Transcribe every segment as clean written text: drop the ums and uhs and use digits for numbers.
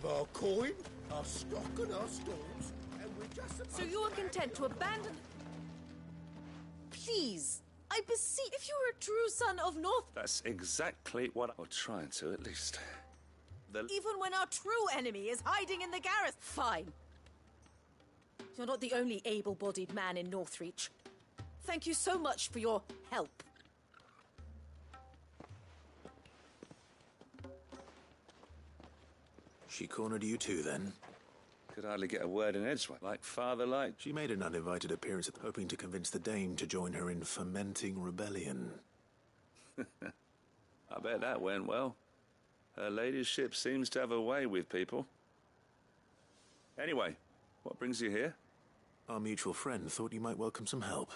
have our coin, our stock and our stores, and we're just supposed So you are content to abandon... Please, I beseech, if you are a true son of North... That's exactly what I'm trying to, at least. Even when our true enemy is hiding in the garrison... Fine. You're not the only able-bodied man in Northreach. Thank you so much for your help. She cornered you too, then? Could hardly get a word in edgewise. Like father, like... She made an uninvited appearance, hoping to convince the Dame to join her in fomenting rebellion. I bet that went well. Her ladyship seems to have a way with people. Anyway, what brings you here? Our mutual friend thought you might welcome some help.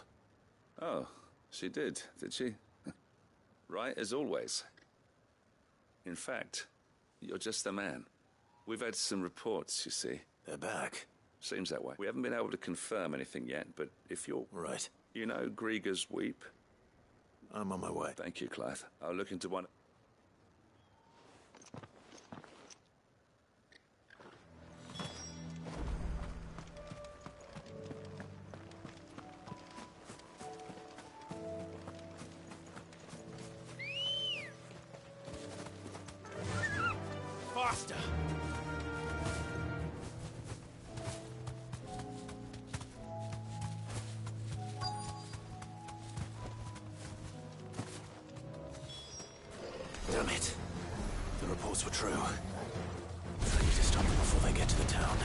Oh, she did she? Right, as always. In fact, you're just the man. We've had some reports, you see. They're back. Seems that way. We haven't been able to confirm anything yet, but if you're... Right. You know Grieger's Weep? I'm on my way. Thank you, Clive. I'll look into one... faster. Damn it. The reports were true. I need to stop them before they get to the town.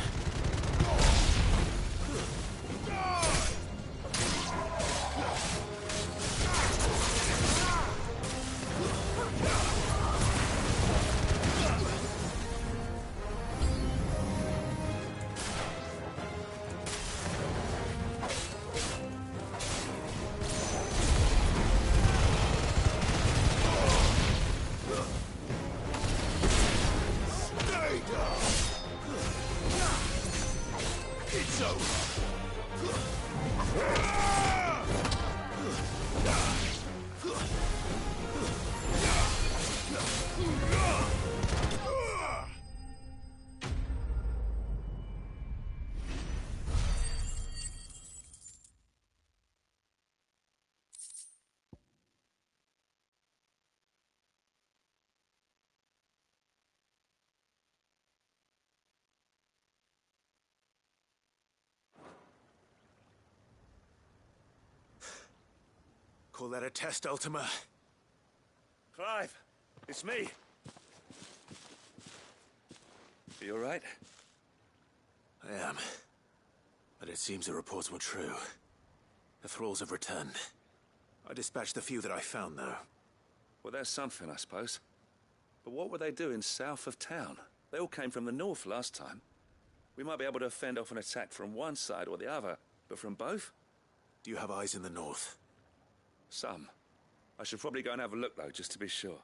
Call that a test, Ultima? Clive, it's me. Are you all right? I am. But it seems the reports were true. The thralls have returned. I dispatched the few that I found, though. Well, there's something, I suppose. But what were they doing south of town? They all came from the north last time. We might be able to fend off an attack from one side or the other, but from both? Do you have eyes in the north? Some. I should probably go and have a look, though, just to be sure.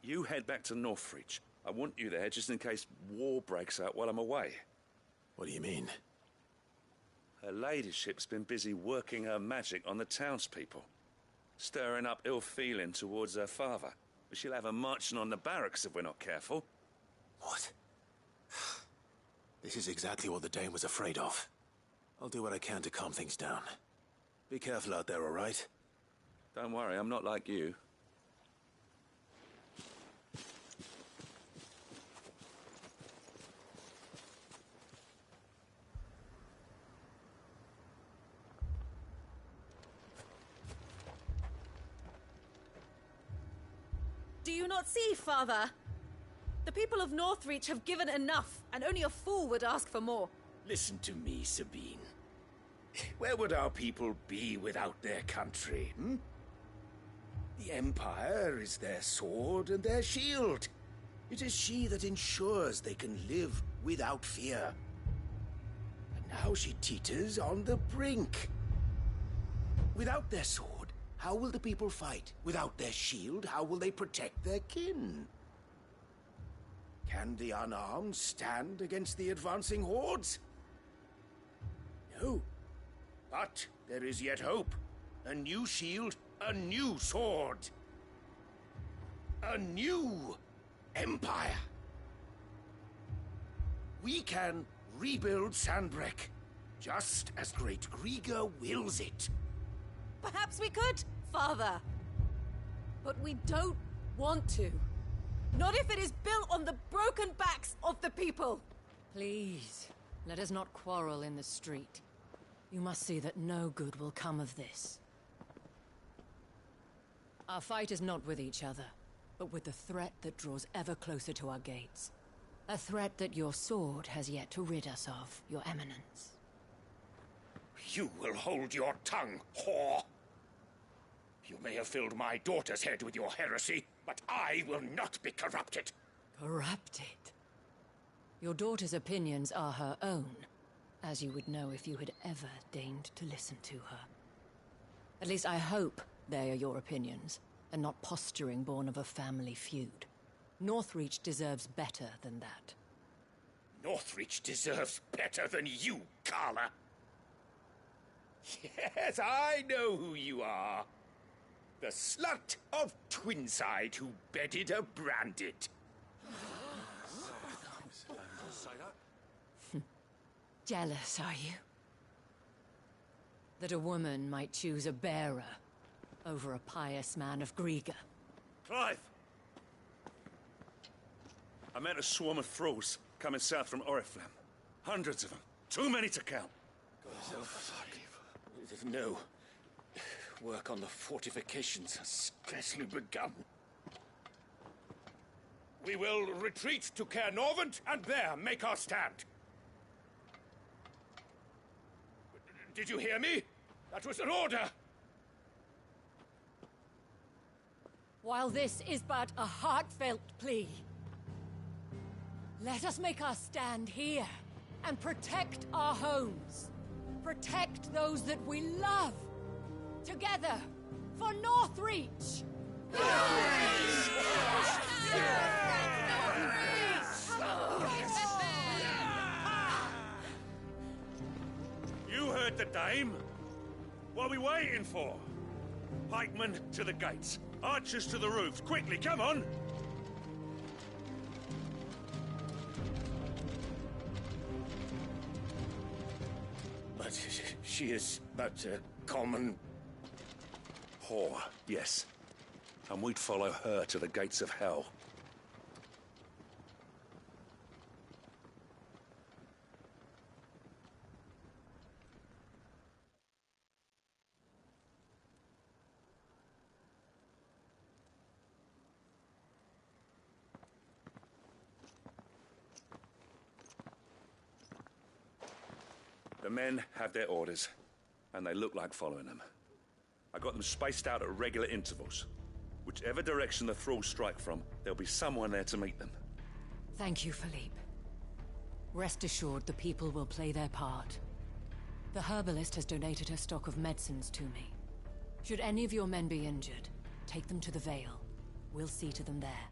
You head back to Northreach. I want you there just in case war breaks out while I'm away. What do you mean? Her ladyship's been busy working her magic on the townspeople, stirring up ill feeling towards her father. But she'll have her marching on the barracks if we're not careful. What? This is exactly what the Dame was afraid of. I'll do what I can to calm things down. Be careful out there, all right? Don't worry, I'm not like you. Do you not see, Father? The people of Northreach have given enough, and only a fool would ask for more. Listen to me, Sabine. Where would our people be without their country, hmm? The Empire is their sword and their shield. It is she that ensures they can live without fear. And now she teeters on the brink. Without their sword, how will the people fight? Without their shield, how will they protect their kin? Can the unarmed stand against the advancing hordes? No. But there is yet hope. A new shield, a new sword. A new empire. We can rebuild Sandbreck, just as Great Grieger wills it. Perhaps we could, Father. But we don't want to. Not if it is built on the broken backs of the people. Please, let us not quarrel in the street. You must see that no good will come of this. Our fight is not with each other, but with the threat that draws ever closer to our gates. A threat that your sword has yet to rid us of, Your Eminence. You will hold your tongue, whore! You may have filled my daughter's head with your heresy, but I will not be corrupted. Corrupted? Your daughter's opinions are her own, as you would know if you had ever deigned to listen to her. At least I hope they are your opinions, and not posturing born of a family feud. Northreach deserves better than that. Northreach deserves better than you, Carla. Yes, I know who you are. The slut of Twinside who bedded a Branded. Jealous, are you? That a woman might choose a bearer over a pious man of Grieger. Clive! I met a swarm of thralls coming south from Oriflamme. Hundreds of them. Too many to count. No. Work on the fortifications has scarcely begun. We will retreat to Caernarvon and there make our stand. Did you hear me? That was an order! While this is but a heartfelt plea, let us make our stand here and protect our homes. Protect those that we love. Together, for Northreach! You heard the Dame. What are we waiting for? Pikemen to the gates. Archers to the roofs. Quickly, come on! But she is but a common... Whore, yes. And we'd follow her to the gates of hell. The men have their orders, and they look like following them. I got them spaced out at regular intervals. Whichever direction the thralls strike from, there'll be someone there to meet them. Thank you, Philippe. Rest assured the people will play their part. The herbalist has donated her stock of medicines to me. Should any of your men be injured, take them to the Vale. We'll see to them there.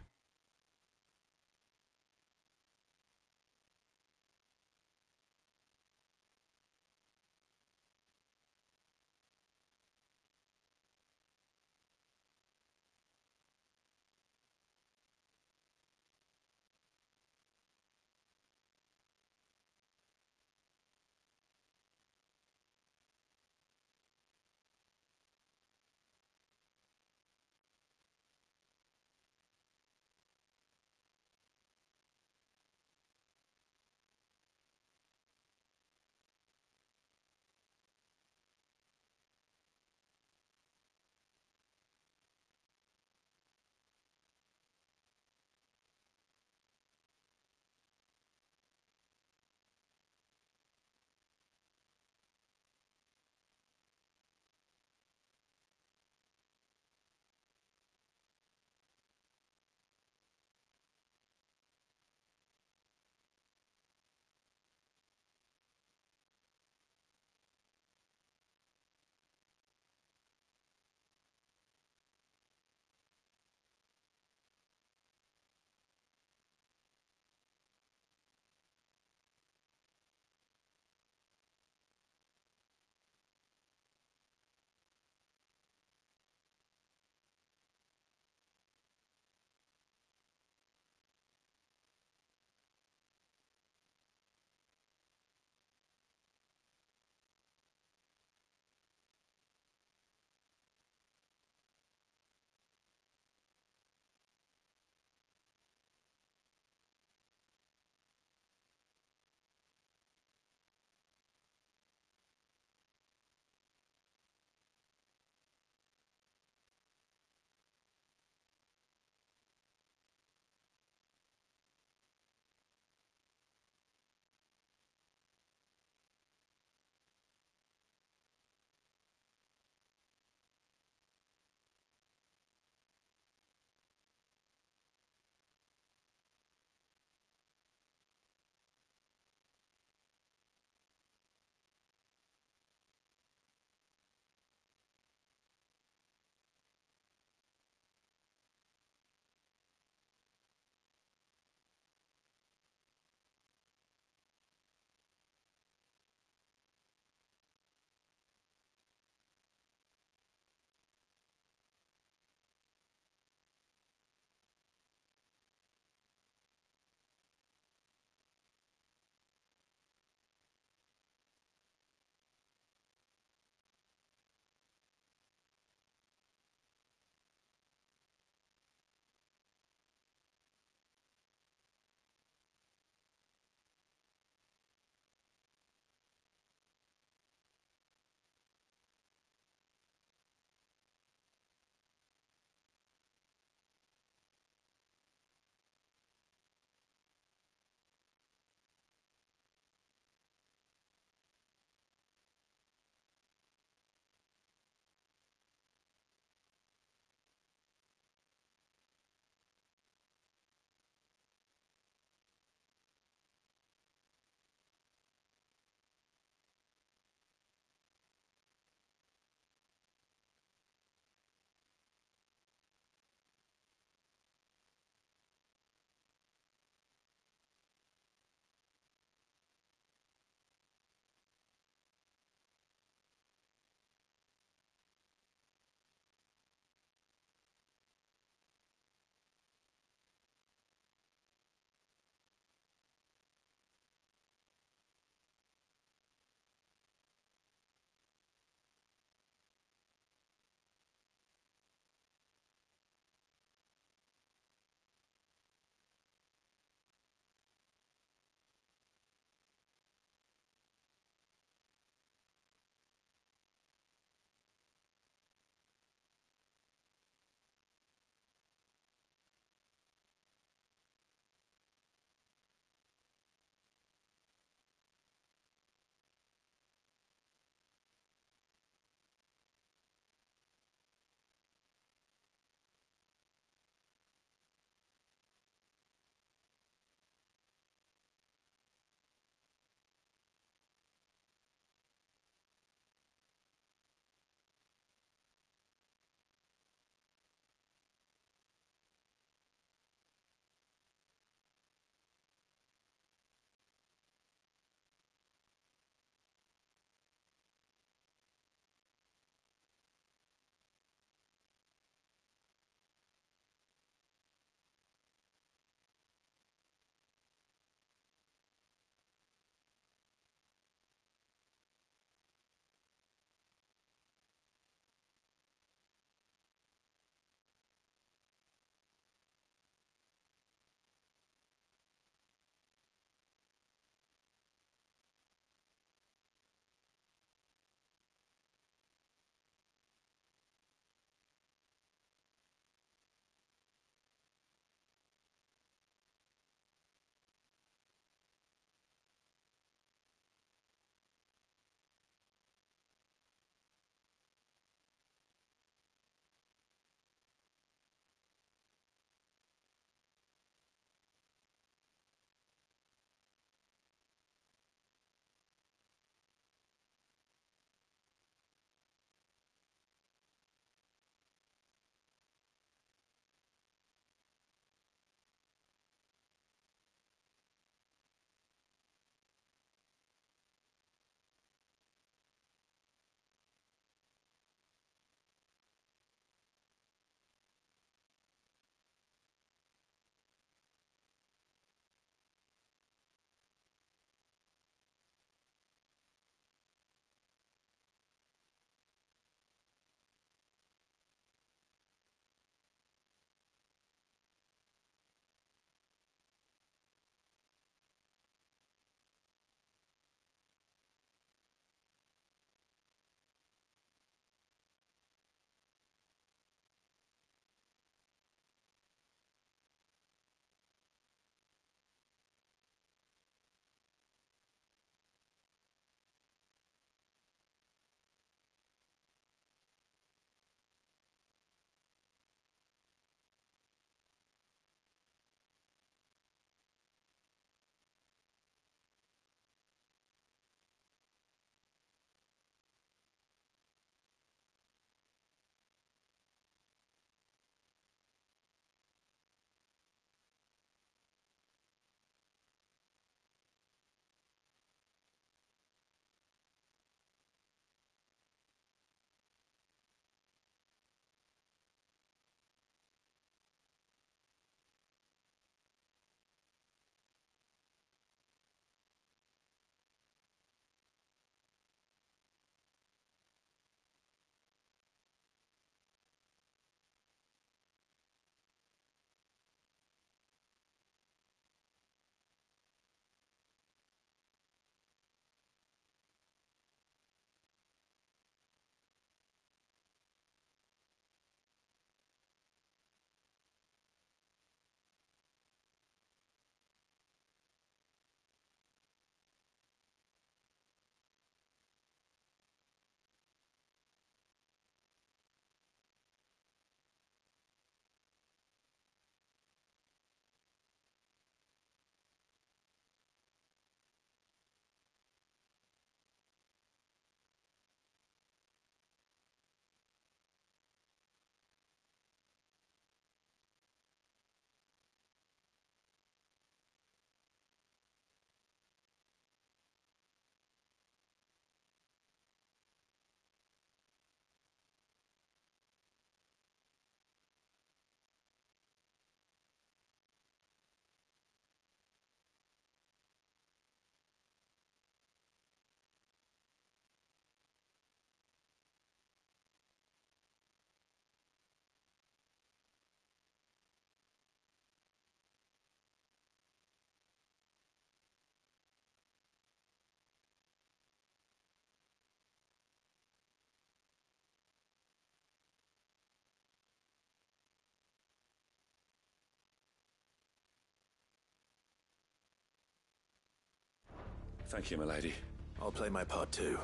Thank you, milady. I'll play my part too.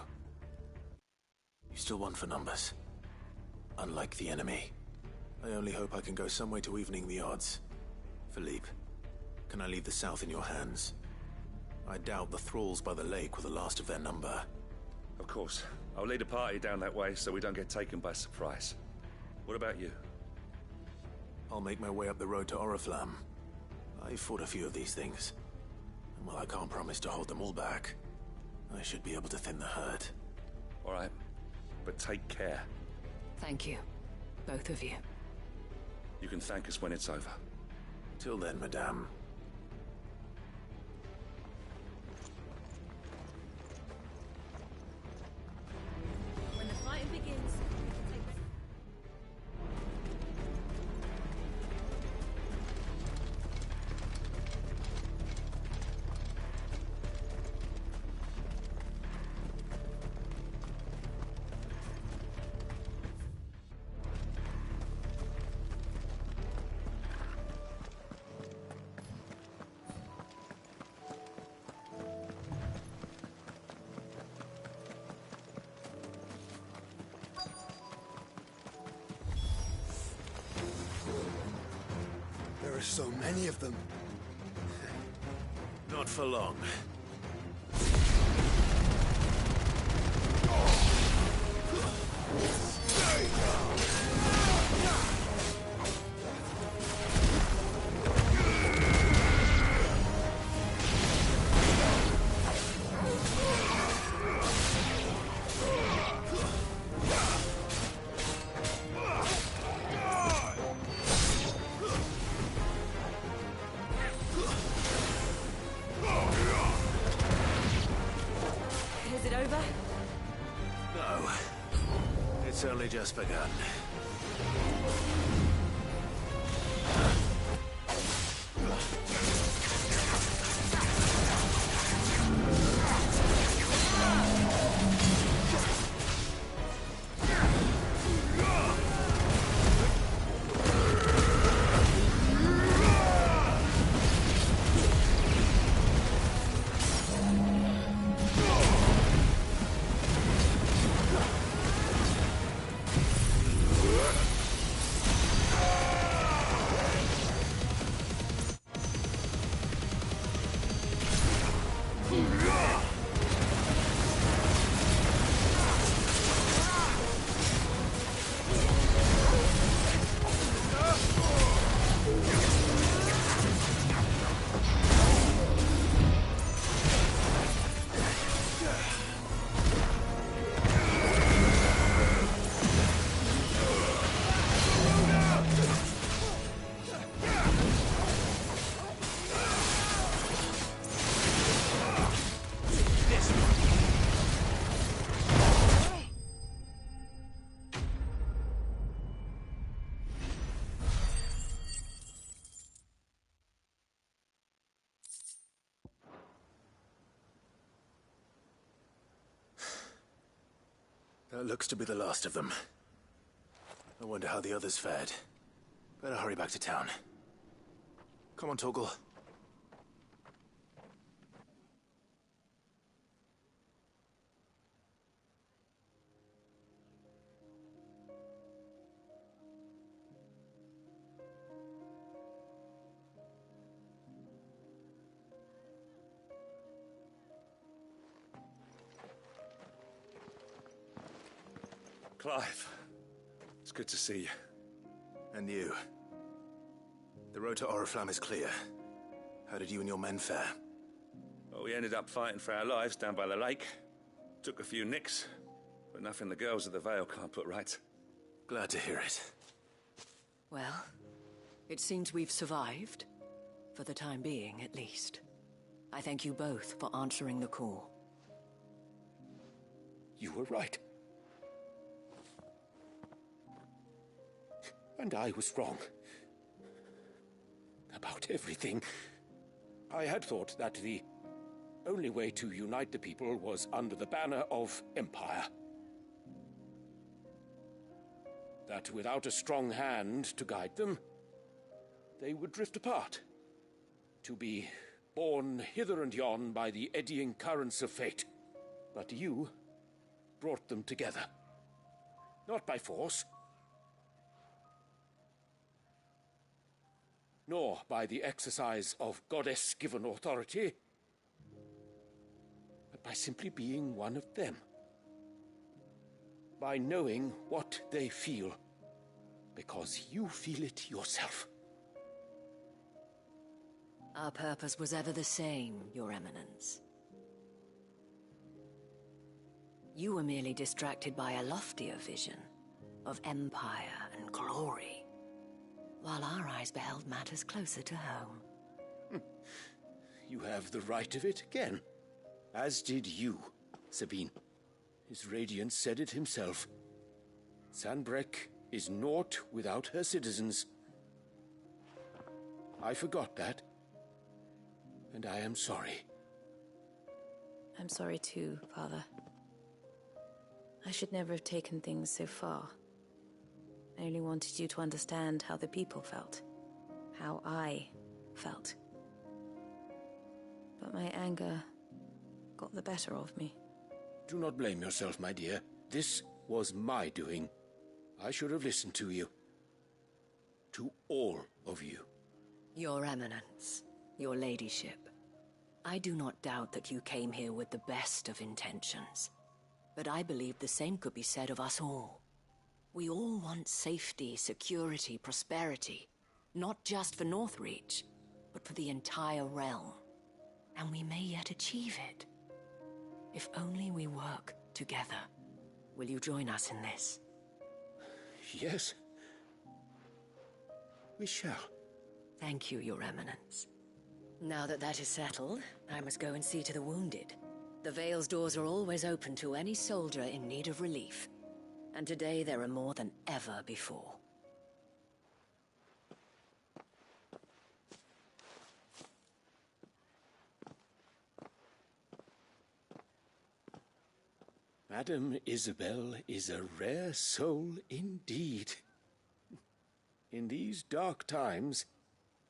You still want for numbers. Unlike the enemy. I only hope I can go some way to evening the odds. Philippe, can I leave the south in your hands? I doubt the thralls by the lake were the last of their number. Of course. I'll lead a party down that way so we don't get taken by surprise. What about you? I'll make my way up the road to Oriflamme. I've fought a few of these things. And while I can't promise to hold them all back, I should be able to thin the herd. All right. But take care. Thank you, both of you. You can thank us when it's over. Till then, madame. When the fighting begins, we can take the... There are so many of them. Not for long. Is it over? No. It's only just begun. That looks to be the last of them. I wonder how the others fared. Better hurry back to town. Come on, Torgal. Clive, it's good to see you. And you. The road to Oriflamme is clear. How did you and your men fare? Well, we ended up fighting for our lives down by the lake. Took a few nicks, but nothing the girls of the Vale can't put right. Glad to hear it. Well, it seems we've survived. For the time being, at least. I thank you both for answering the call. You were right. And I was wrong. About everything. I had thought that the only way to unite the people was under the banner of Empire. That without a strong hand to guide them, they would drift apart. To be borne hither and yon by the eddying currents of fate. But you brought them together. Not by force, nor by the exercise of goddess-given authority, but by simply being one of them. By knowing what they feel, because you feel it yourself. Our purpose was ever the same, Your Eminence. You were merely distracted by a loftier vision of empire and glory, while our eyes beheld matters closer to home. You have the right of it again. As did you, Sabine. His radiance said it himself. Sanbreque is naught without her citizens. I forgot that, and I am sorry. I'm sorry too, Father. I should never have taken things so far. I only wanted you to understand how the people felt. How I felt. But my anger got the better of me. Do not blame yourself, my dear. This was my doing. I should have listened to you. To all of you. Your Eminence, your ladyship, I do not doubt that you came here with the best of intentions. But I believe the same could be said of us all. We all want safety, security, prosperity. Not just for Northreach, but for the entire realm. And we may yet achieve it. If only we work together. Will you join us in this? Yes. We shall. Thank you, Your Eminence. Now that that is settled, I must go and see to the wounded. The Vale's doors are always open to any soldier in need of relief. And today there are more than ever before. Madame Isabel is a rare soul indeed. In these dark times,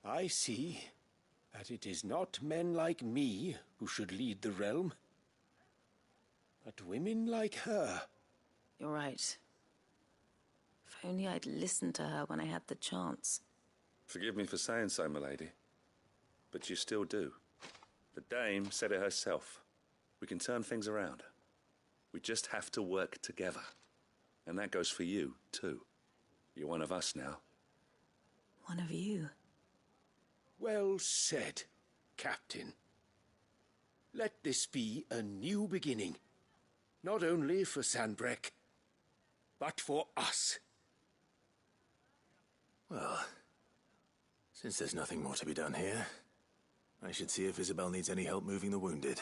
I see that it is not men like me who should lead the realm, but women like her. You're right. If only I'd listened to her when I had the chance. Forgive me for saying so, milady, but you still do. The Dame said it herself. We can turn things around. We just have to work together. And that goes for you, too. You're one of us now. One of you. Well said, Captain. Let this be a new beginning. Not only for Sanbreque, but for us. Well, since there's nothing more to be done here, I should see if Isabel needs any help moving the wounded.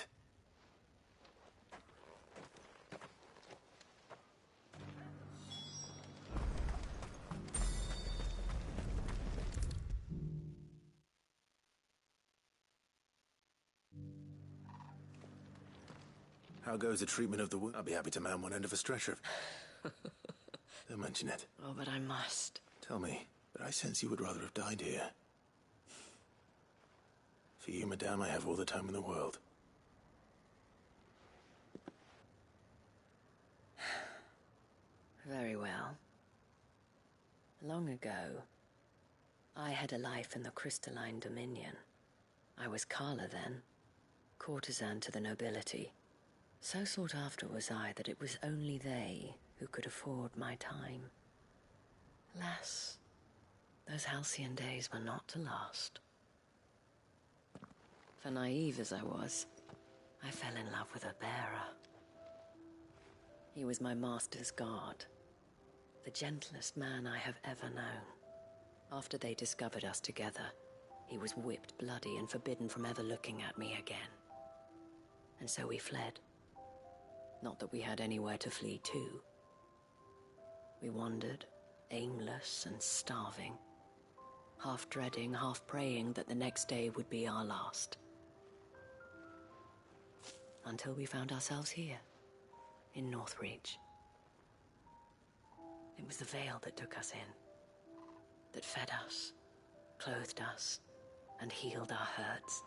How goes the treatment of the wound? I'll be happy to man one end of a stretcher. Don't mention it. Oh, but I must. Tell me, but I sense you would rather have died here. For you, madame, I have all the time in the world. Very well. Long ago, I had a life in the Crystalline Dominion. I was Carla then, courtesan to the nobility. So sought after was I that it was only they who could afford my time. Alas, those halcyon days were not to last. For naive as I was, I fell in love with a bearer. He was my master's guard, the gentlest man I have ever known. After they discovered us together, he was whipped bloody and forbidden from ever looking at me again. And so we fled. Not that we had anywhere to flee to. We wandered, aimless and starving, half dreading, half praying that the next day would be our last. Until we found ourselves here, in Northreach. It was the Vale that took us in, that fed us, clothed us, and healed our hurts.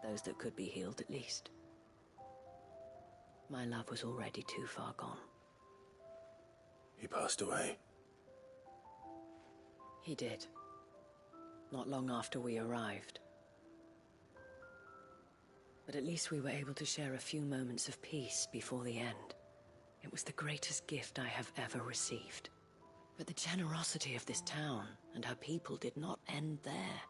Those that could be healed, at least. My love was already too far gone. He passed away. He did. Not long after we arrived. But at least we were able to share a few moments of peace before the end. It was the greatest gift I have ever received. But the generosity of this town and her people did not end there.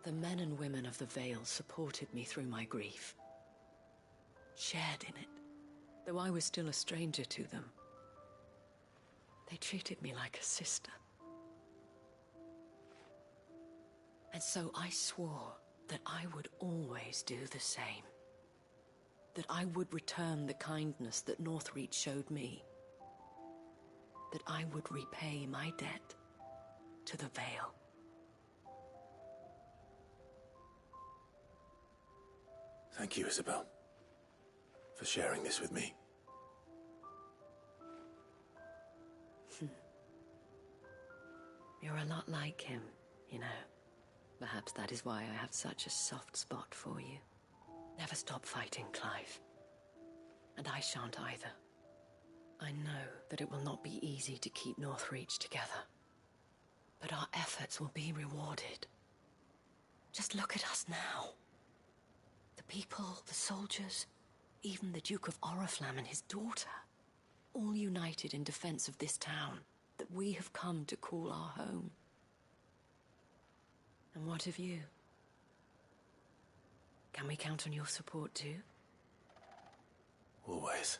The men and women of the Vale supported me through my grief. Shared in it, though I was still a stranger to them. They treated me like a sister. And so I swore that I would always do the same. That I would return the kindness that Northreach showed me. That I would repay my debt to the Vale. Thank you, Isabel, for sharing this with me. You're a lot like him, you know. Perhaps that is why I have such a soft spot for you. Never stop fighting, Clive. And I shan't either. I know that it will not be easy to keep Northreach together. But our efforts will be rewarded. Just look at us now. The people, the soldiers, even the Duke of Oriflamme and his daughter, all united in defense of this town that we have come to call our home. And what of you? Can we count on your support too? Always.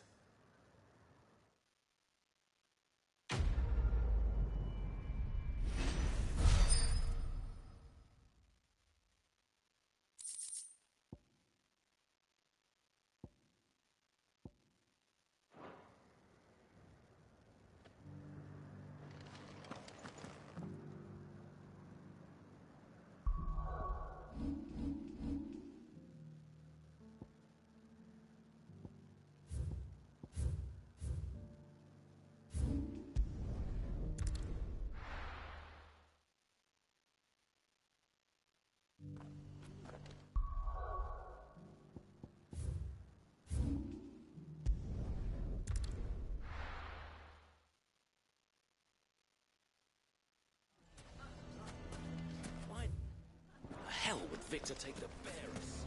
Hell would Victor take the bearers?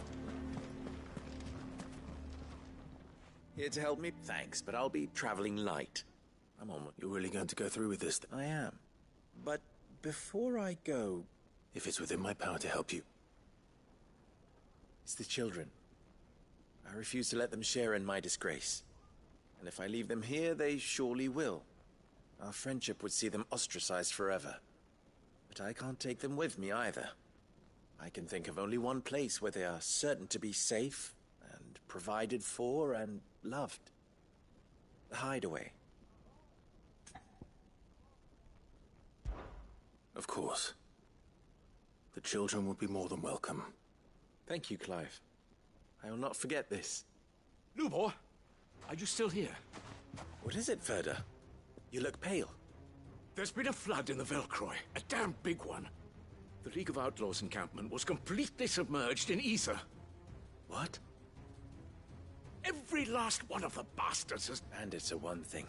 Here to help me? Thanks, but I'll be traveling light. I'm on. You're really going to go through with this? I am. But before I go... If it's within my power to help you. It's the children. I refuse to let them share in my disgrace. And if I leave them here, they surely will. Our friendship would see them ostracized forever. But I can't take them with me either. I can think of only one place where they are certain to be safe, and provided for, and loved. The Hideaway. Of course. The children would be more than welcome. Thank you, Clive. I will not forget this. Lubor, are you still here? What is it, Ferda? You look pale. There's been a flood in the Velcroy, a damn big one. The League of Outlaws encampment was completely submerged in ether. What? Every last one of the bastards has... Bandits are one thing.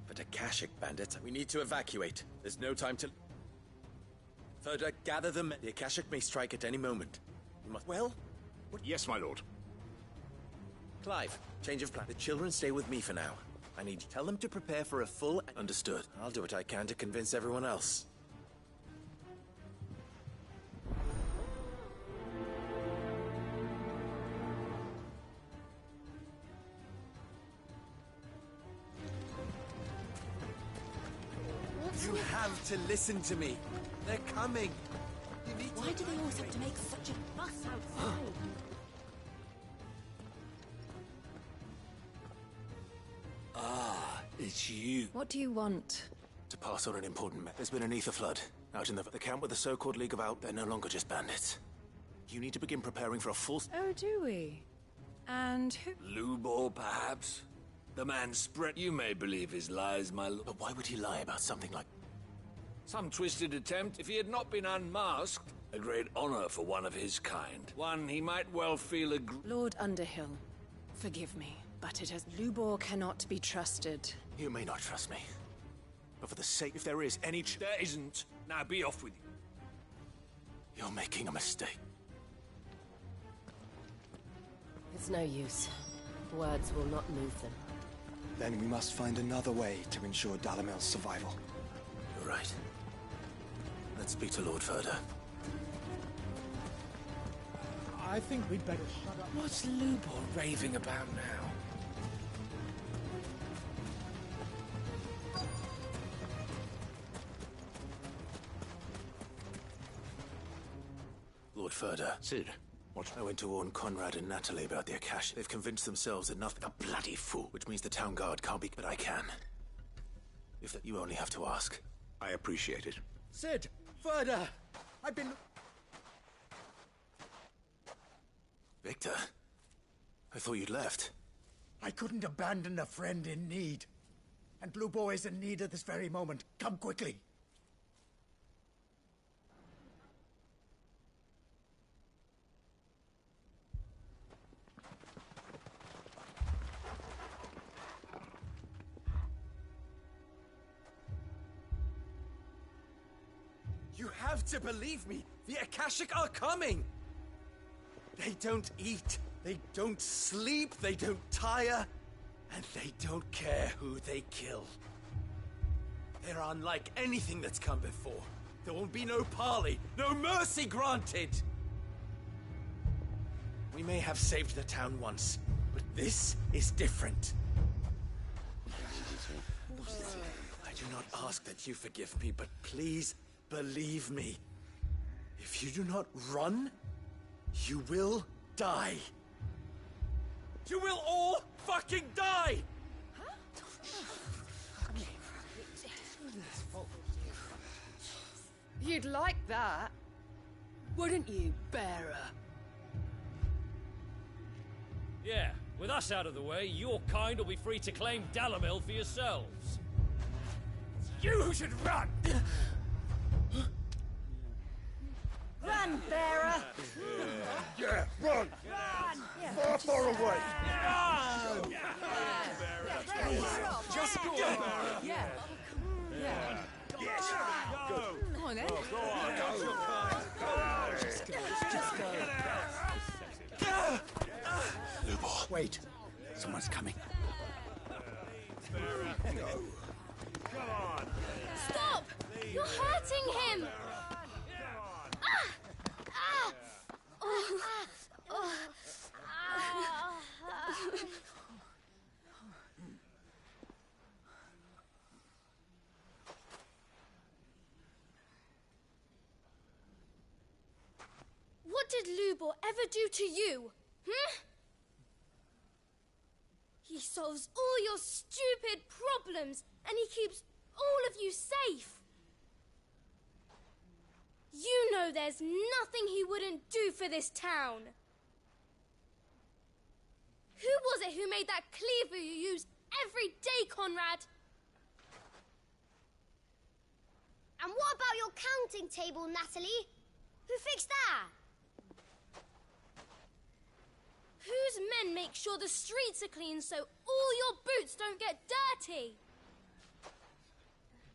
But Akashic bandits, we need to evacuate. There's no time to... Ferda, gather them. The Akashic may strike at any moment. You must... Well? What? Yes, my lord. Clive, change of plan. The children stay with me for now. I need to tell them to prepare for a full... Understood. I'll do what I can to convince everyone else. You have to listen to me. They're coming. Why do they always have to make such a fuss outside? Ah, it's you. What do you want? To pass on an important message. There's been an ether flood. Out in the camp with the so-called League of Out, they're no longer just bandits. You need to begin preparing for a full... Oh, do we? And who? Lubor, perhaps? The man spread. You may believe his lies, my lord. But why would he lie about something like... Some twisted attempt. If he had not been unmasked, A great honor for one of his kind. One he might well feel Lord Underhill, forgive me, but it has... Lubor cannot be trusted. You may not trust me. But for the sake, if there is any There isn't. Now be off with you. You're making a mistake. It's no use. Words will not move them. Then we must find another way to ensure Dalamel's survival. You're right. Let's speak to Lord Ferda. I think we'd better shut up. What's Lubor raving about now? Lord Ferda. Sid, what? I went to warn Conrad and Natalie about the Akash. They've convinced themselves that nothing... A bloody fool. Which means the town guard can't be... But I can. If that... You only have to ask. I appreciate it. Sid! Ferda! I've been... Victor? I thought you'd left. I couldn't abandon a friend in need. And Lubor is in need at this very moment. Come quickly. You have to believe me! The Akashic are coming! They don't eat, they don't sleep, they don't tire, and they don't care who they kill. They're unlike anything that's come before. There will be no parley, no mercy granted! We may have saved the town once, but this is different. I do not ask that you forgive me, but please believe me. If you do not run, you will die. You will all fucking die! You'd like that, wouldn't you, bearer? Yeah, with us out of the way, your kind will be free to claim Dalamil for yourselves. You should run! Run, bearer! Yeah, run! Run! Far away! Run! Just go! Yeah. Yeah. Yes! Go! Come on then. Just go. Lubor. Wait. Someone's coming. Stop! You're hurting him! What did Lubor ever do to you? He solves all your stupid problems, and he keeps all of you safe. You know there's nothing he wouldn't do for this town. Who was it who made that cleaver you use every day, Conrad? And what about your counting table, Natalie? Who fixed that? Whose men make sure the streets are clean so all your boots don't get dirty?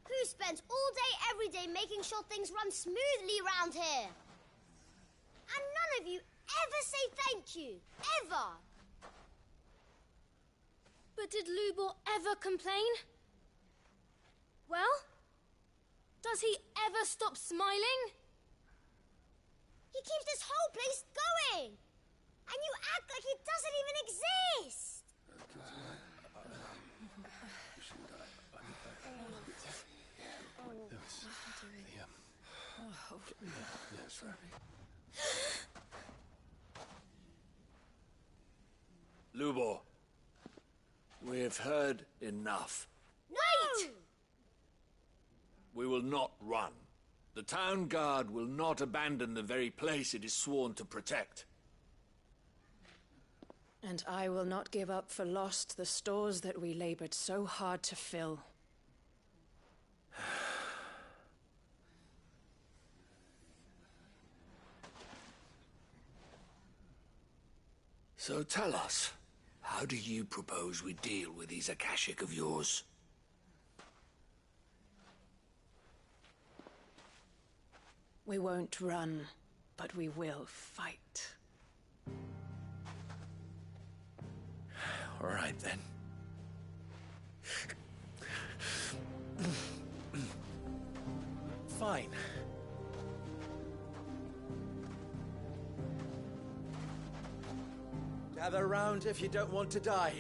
Who spends all day, every day making sure things run smoothly round here? And none of you ever say thank you. Ever. But did Lubor ever complain? Well, does he ever stop smiling? He keeps this whole place going. And you act like it doesn't even exist. Lubor, we've heard enough. Wait! We will not run. The town guard will not abandon the very place it is sworn to protect. And I will not give up for lost the stores that we labored so hard to fill. So tell us, how do you propose we deal with these Akashic of yours? We won't run, but we will fight. All right, then. Fine. Gather round if you don't want to die.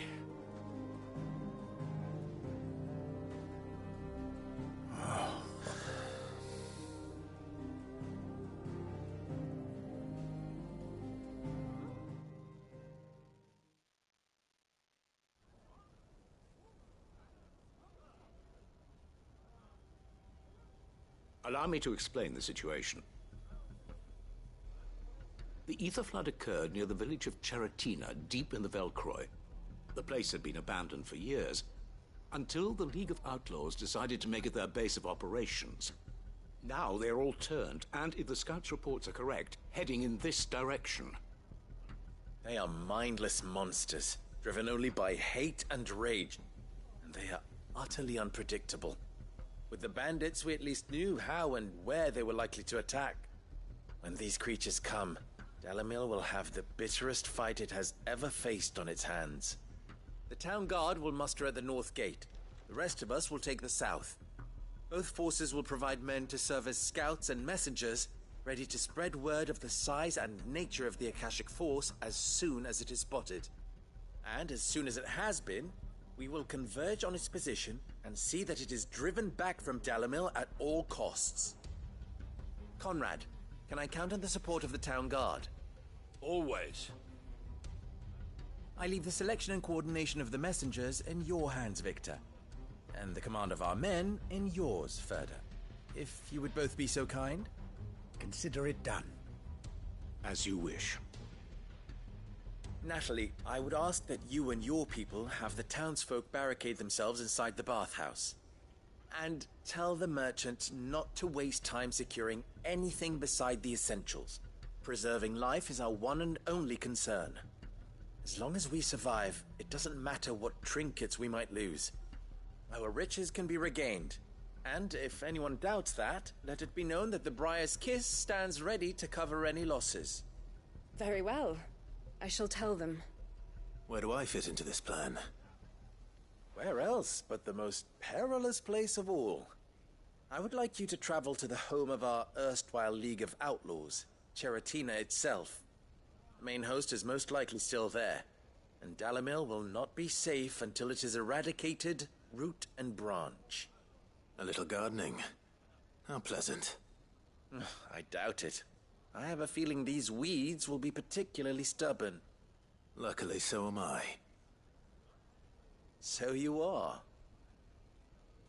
Allow me to explain the situation. The ether flood occurred near the village of Cheratina, deep in the Velcroy. The place had been abandoned for years, until the League of Outlaws decided to make it their base of operations. Now they're all turned, and if the scouts' reports are correct, heading in this direction. They are mindless monsters, driven only by hate and rage. And they are utterly unpredictable. With the bandits, we at least knew how and where they were likely to attack. When these creatures come, Dalamil will have the bitterest fight it has ever faced on its hands. The town guard will muster at the north gate. The rest of us will take the south. Both forces will provide men to serve as scouts and messengers, ready to spread word of the size and nature of the Akashic force as soon as it is spotted. And as soon as it has been, we will converge on its position and see that it is driven back from Dalamil at all costs. Conrad, can I count on the support of the town guard? Always. I leave the selection and coordination of the messengers in your hands, Victor. And the command of our men in yours, Ferda. If you would both be so kind. Consider it done. As you wish. Natalie, I would ask that you and your people have the townsfolk barricade themselves inside the bathhouse. And tell the merchant not to waste time securing anything beside the essentials. Preserving life is our one and only concern. As long as we survive, it doesn't matter what trinkets we might lose. Our riches can be regained. And if anyone doubts that, let it be known that the Briar's Kiss stands ready to cover any losses. Very well. I shall tell them. Where do I fit into this plan? Where else but the most perilous place of all? I would like you to travel to the home of our erstwhile League of Outlaws, Cheratina itself. The main host is most likely still there, and Dalamil will not be safe until it is eradicated, root and branch. A little gardening. How pleasant. I doubt it. I have a feeling these weeds will be particularly stubborn. Luckily, so am I. So you are.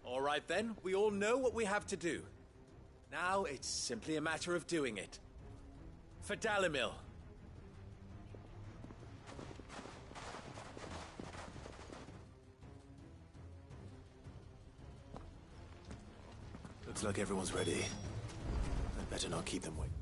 All right then, we all know what we have to do. Now it's simply a matter of doing it. For Dalamil. Looks like everyone's ready. I'd better not keep them waiting.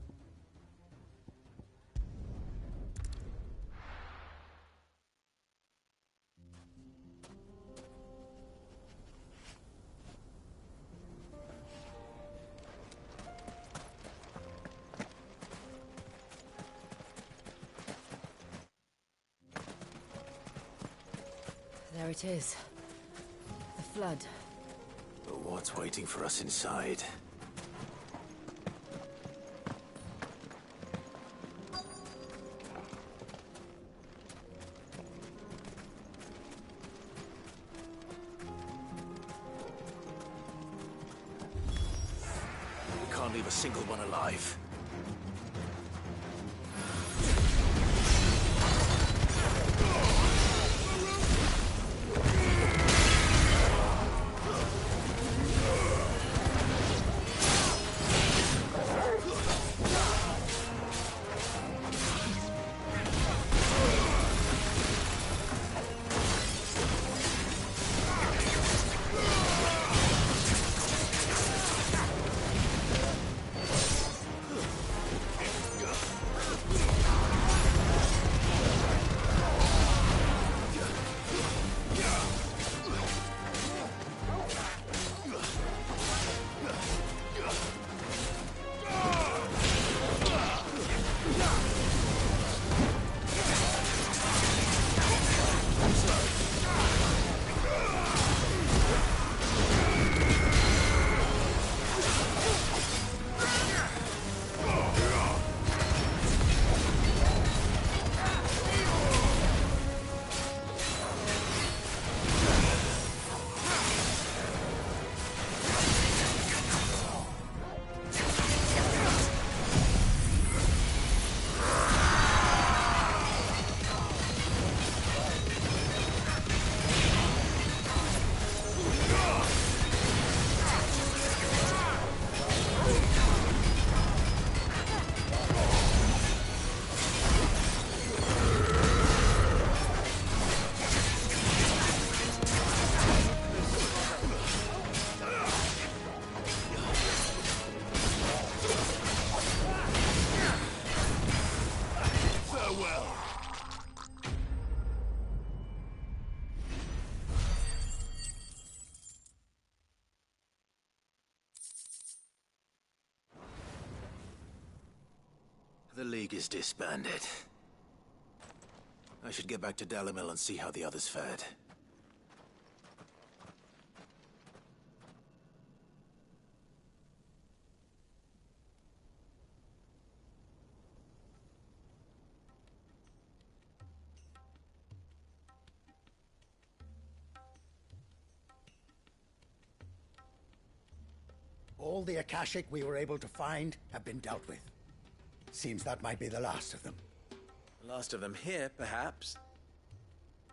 There it is. The flood. But what's waiting for us inside? We can't leave a single one alive. The League is disbanded. I should get back to Dalimil and see how the others fared. All the Akashic we were able to find have been dealt with. Seems that might be the last of them. Last of them here, perhaps.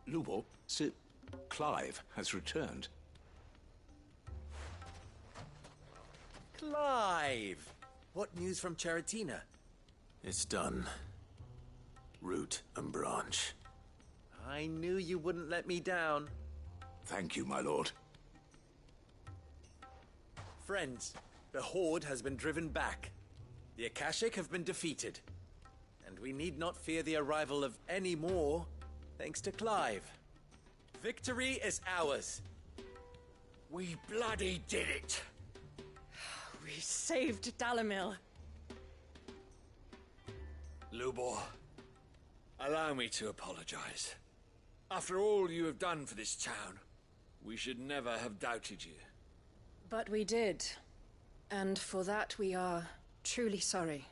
Lubo, Sir Clive has returned. Clive! What news from Charatina? It's done. Root and branch. I knew you wouldn't let me down. Thank you, my lord. Friends, the Horde has been driven back. The Akashic have been defeated. And we need not fear the arrival of any more, thanks to Clive. Victory is ours. We bloody did it! We saved Dalimil. Lubor, allow me to apologize. After all you have done for this town, we should never have doubted you. But we did. And for that we are truly sorry.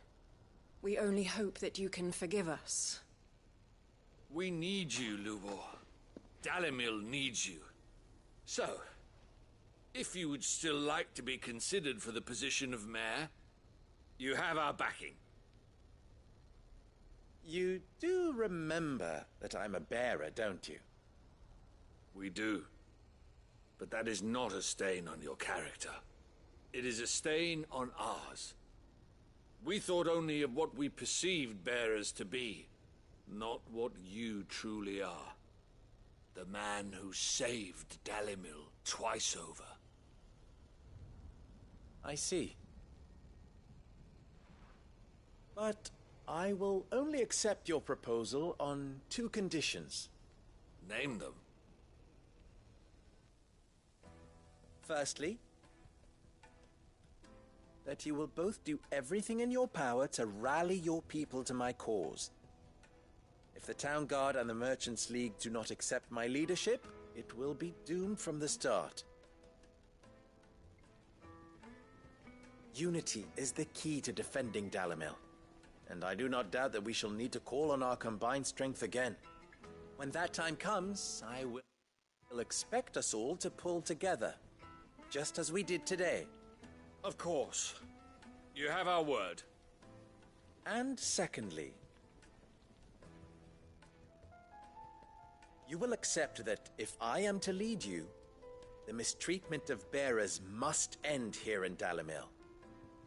We only hope that you can forgive us. We need you, Lubor. Dalimil needs you. So, if you would still like to be considered for the position of mayor, you have our backing. You do remember that I'm a bearer, don't you? We do. But that is not a stain on your character. It is a stain on ours. We thought only of what we perceived bearers to be, not what you truly are. The man who saved Dalimil twice over. I see. But I will only accept your proposal on 2 conditions. Name them. Firstly, that you will both do everything in your power to rally your people to my cause. If the Town Guard and the Merchants League do not accept my leadership, it will be doomed from the start. Unity is the key to defending Dalimil, and I do not doubt that we shall need to call on our combined strength again. When that time comes, I will expect us all to pull together, just as we did today. Of course. You have our word. And secondly, you will accept that if I am to lead you, the mistreatment of bearers must end here in Dalimil.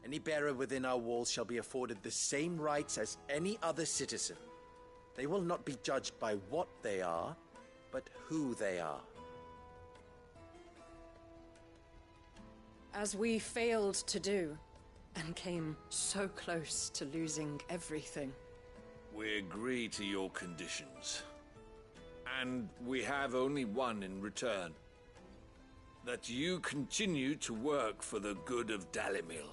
Any bearer within our walls shall be afforded the same rights as any other citizen. They will not be judged by what they are, but who they are. As we failed to do, and came so close to losing everything. We agree to your conditions. And we have only one in return. That you continue to work for the good of Dalimil,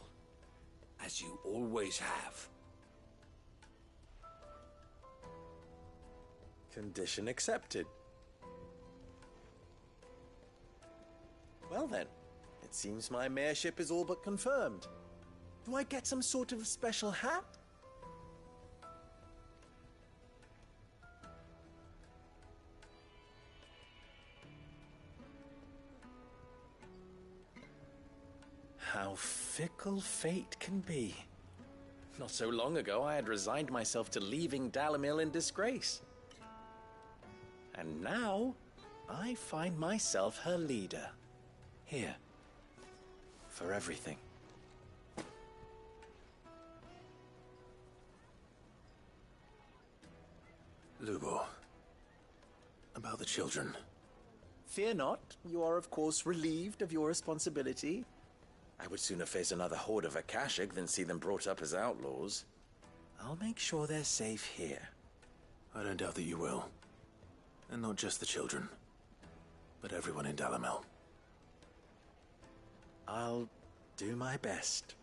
as you always have. Condition accepted. Well then, it seems my mayorship is all but confirmed. Do I get some sort of special hat? How fickle fate can be. Not so long ago, I had resigned myself to leaving Dalimil in disgrace. And now, I find myself her leader. Here. For everything. Lubo, about the children. Fear not. You are, of course, relieved of your responsibility. I would sooner face another horde of Akashic than see them brought up as outlaws. I'll make sure they're safe here. I don't doubt that you will. And not just the children, but everyone in Dalimil. I'll do my best.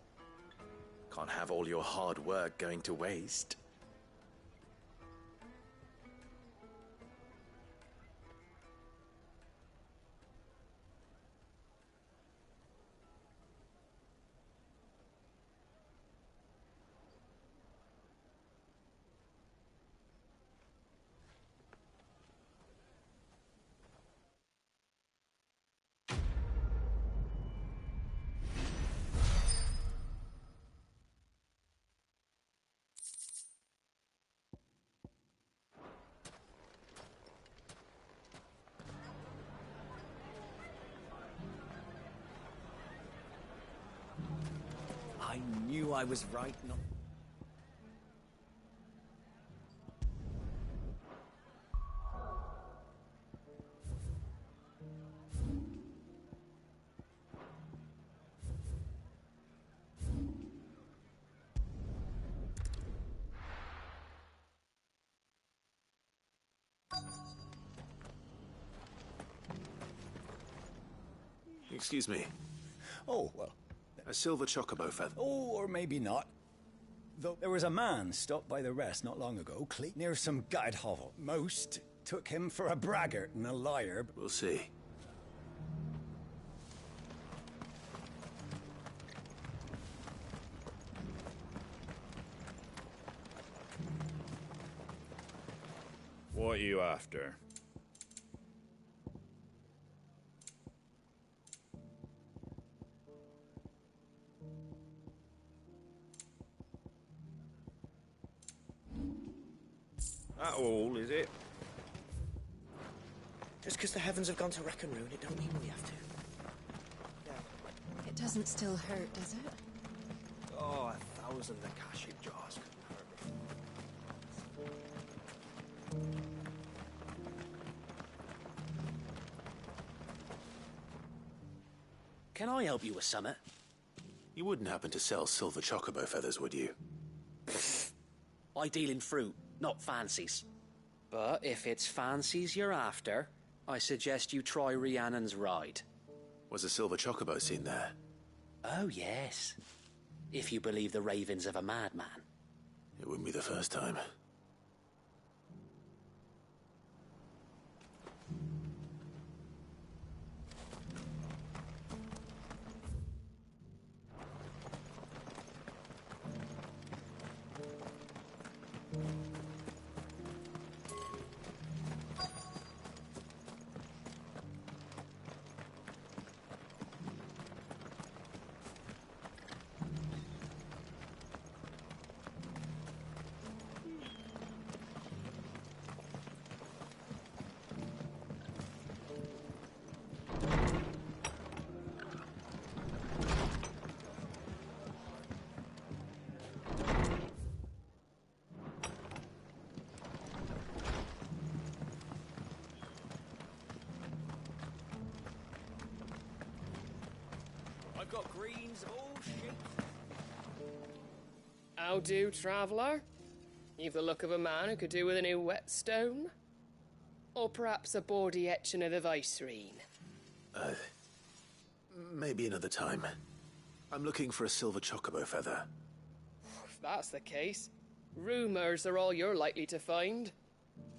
Can't have all your hard work going to waste. knew I was right not... Excuse me. Oh, well... A silver chocobo feather. Oh, or maybe not. Though there was a man stopped by the rest not long ago, near some gutted hovel. Most took him for a braggart and a liar. We'll see. What are you after? That all, is it? Just because the heavens have gone to wreck and ruin, it don't mean we have to. It doesn't still hurt, does it? Oh, 1,000 Nakashi jaws couldn't hurt me. Can I help you with something? You wouldn't happen to sell silver chocobo feathers, would you? I deal in fruit, not fancies. But if it's fancies you're after, I suggest you try Rhiannon's ride. Was a silver chocobo seen there? Oh, yes. If you believe the ravings of a madman. It wouldn't be the first time. I've got greens of all shapes. How do, traveller? You've the look of a man who could do with a new whetstone? Or perhaps a bawdy etching of the Vicerine? Maybe another time. I'm looking for a silver chocobo feather. If that's the case, rumours are all you're likely to find.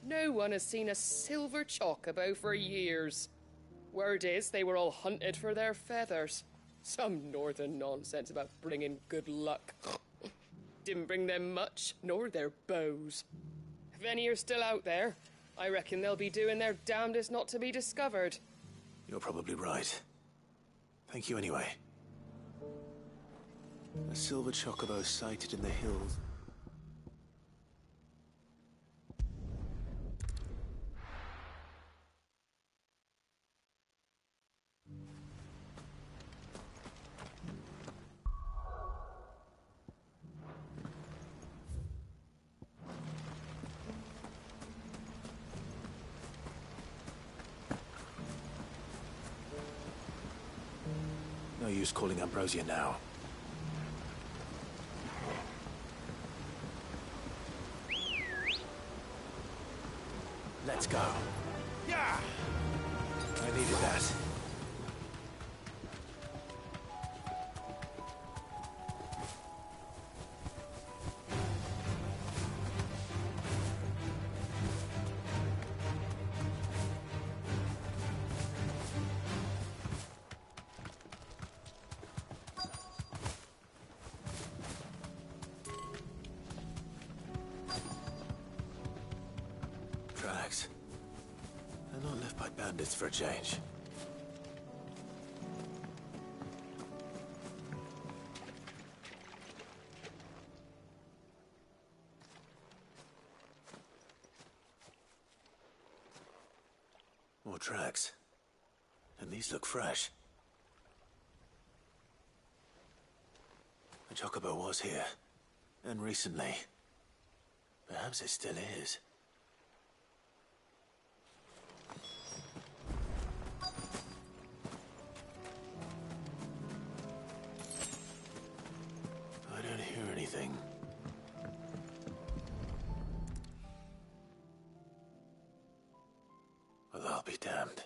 No one has seen a silver chocobo for years. Word is they were all hunted for their feathers. Some northern nonsense about bringing good luck. Didn't bring them much, nor their bows. If any are still out there, I reckon they'll be doing their damnedest not to be discovered. You're probably right. Thank you anyway. A silver chocobo sighted in the hills. No use calling Ambrosia now. Let's go. Yeah! I needed that. Tracks. They're not left by bandits for a change. More tracks. And these look fresh. The chocobo was here. And recently. Perhaps it still is. I don't hear anything. Well, I'll be damned.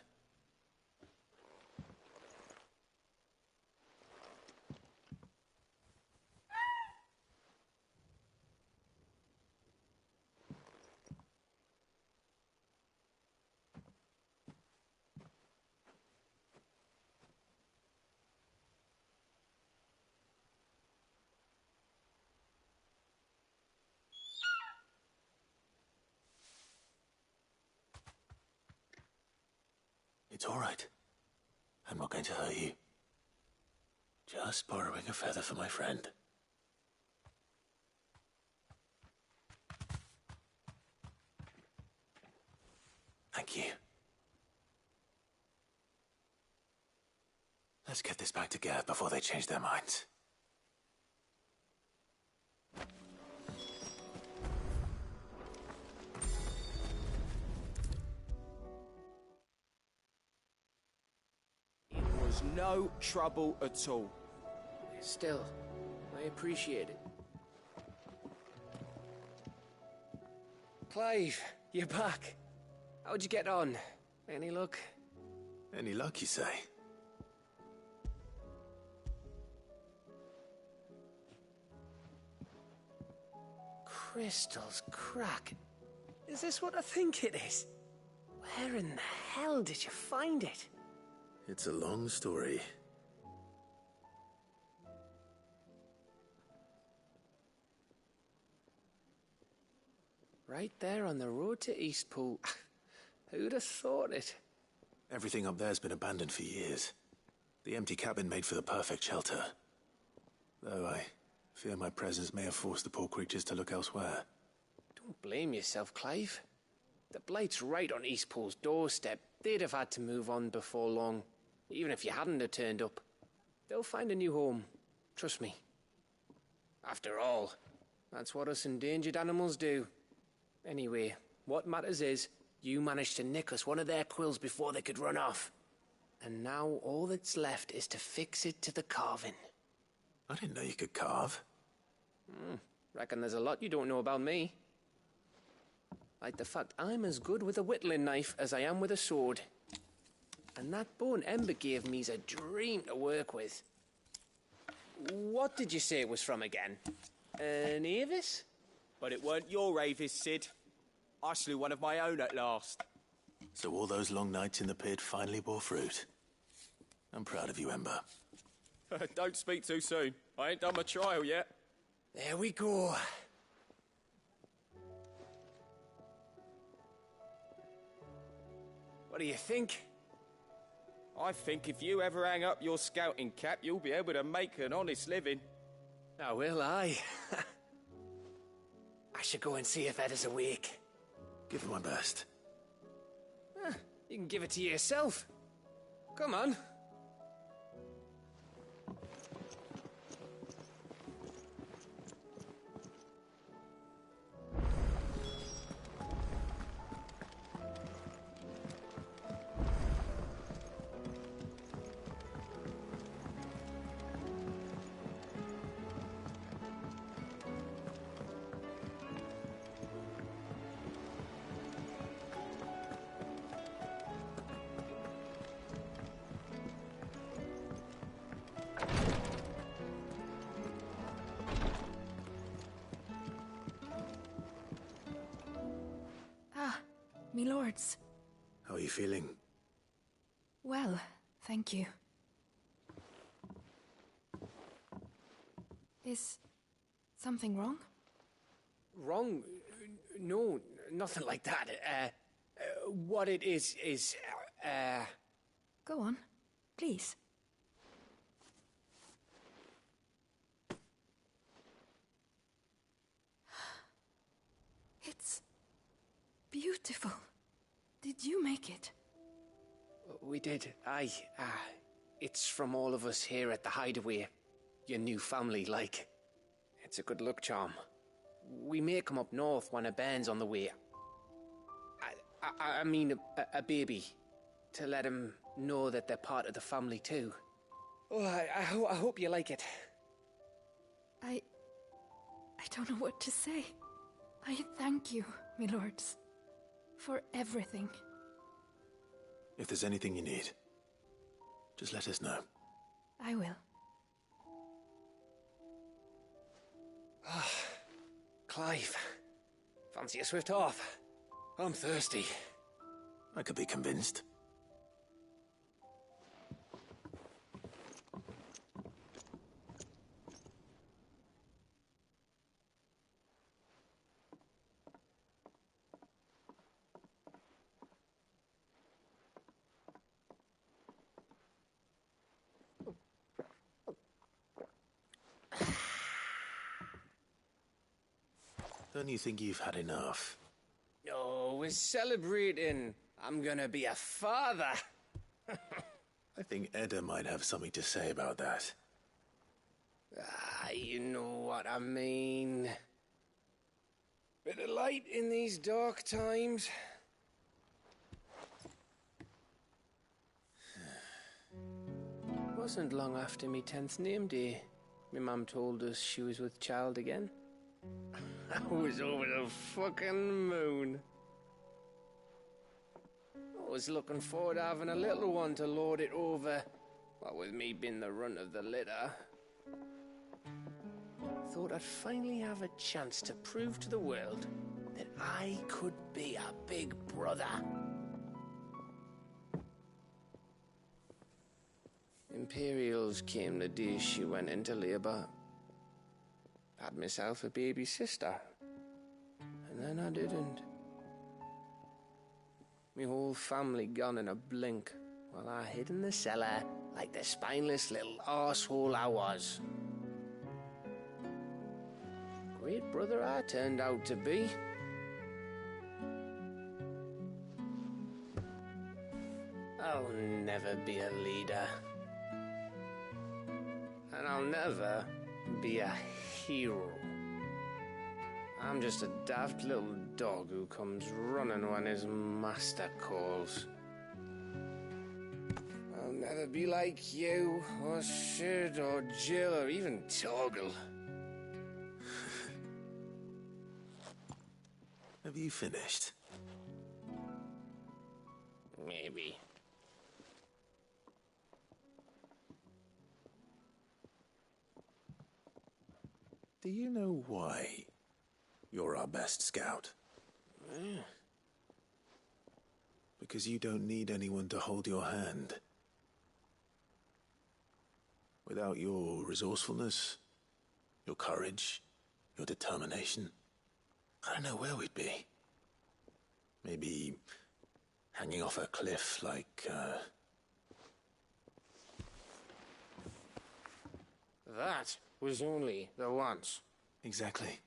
It's all right. I'm not going to hurt you. Just borrowing a feather for my friend. Thank you. Let's get this back to Gav before they change their minds. No trouble at all. Still, I appreciate it. Clive, you're back. How'd you get on? Any luck? Any luck, you say? Crystal's crack. Is this what I think it is? Where in the hell did you find it? It's a long story. Right there on the road to Eastpool. Who'd have thought it? Everything up there's been abandoned for years. The empty cabin made for the perfect shelter. Though I fear my presence may have forced the poor creatures to look elsewhere. Don't blame yourself, Clive. The Blight's right on Eastpool's doorstep. They'd have had to move on before long. Even if you hadn't have turned up. They'll find a new home. Trust me. After all, that's what us endangered animals do. Anyway, what matters is, you managed to nick us one of their quills before they could run off. And now all that's left is to fix it to the carving. I didn't know you could carve. Reckon there's a lot you don't know about me. Like the fact I'm as good with a whittling knife as I am with a sword. And that bone Ember gave me's a dream to work with. What did you say it was from again? An Avis? But it weren't your Avis, Sid. I slew one of my own at last. So all those long nights in the pit finally bore fruit. I'm proud of you, Ember. Don't speak too soon. I ain't done my trial yet. There we go. What do you think? I think if you ever hang up your scouting cap, you'll be able to make an honest living. Oh, will I? I should go and see if Ed is awake. Give it my best. You can give it to yourself. Come on. Me lords. How are you feeling? Well, thank you. Is something wrong? Wrong? No, nothing like that. What it is... Go on, please. It's beautiful. Did you make it? We did. It's from all of us here at the Hideaway. Your new family, like. It's a good luck charm. We may come up north when a bairn's on the way. I mean a baby. To let him know that they're part of the family too. Oh, I hope you like it. I don't know what to say. I thank you, my lords, for everything. If there's anything you need, just let us know. I will. Clive, fancy a swift off? I'm thirsty. I could be convinced. Don't you think you've had enough? Oh, we're celebrating. I'm gonna be a father. I think Edda might have something to say about that. You know what I mean. Bit of light in these dark times. Wasn't long after me 10th name day. My mum told us she was with child again. I was over the fucking moon. I was looking forward to having a little one to lord it over, what with me being the runt of the litter. Thought I'd finally have a chance to prove to the world that I could be a big brother. Imperials came the day she went into labour. Had myself a baby sister. And then I didn't. Me whole family gone in a blink, while I hid in the cellar like the spineless little arsehole I was. Great brother I turned out to be. I'll never be a leader. And I'll never be a hero. I'm just a daft little dog who comes running when his master calls. I'll never be like you, or Sid, or Jill, or even Torgal. Have you finished? Maybe. Do you know why you're our best scout? Because you don't need anyone to hold your hand. Without your resourcefulness, your courage, your determination, I don't know where we'd be. Maybe hanging off a cliff like, That was only the once. Exactly.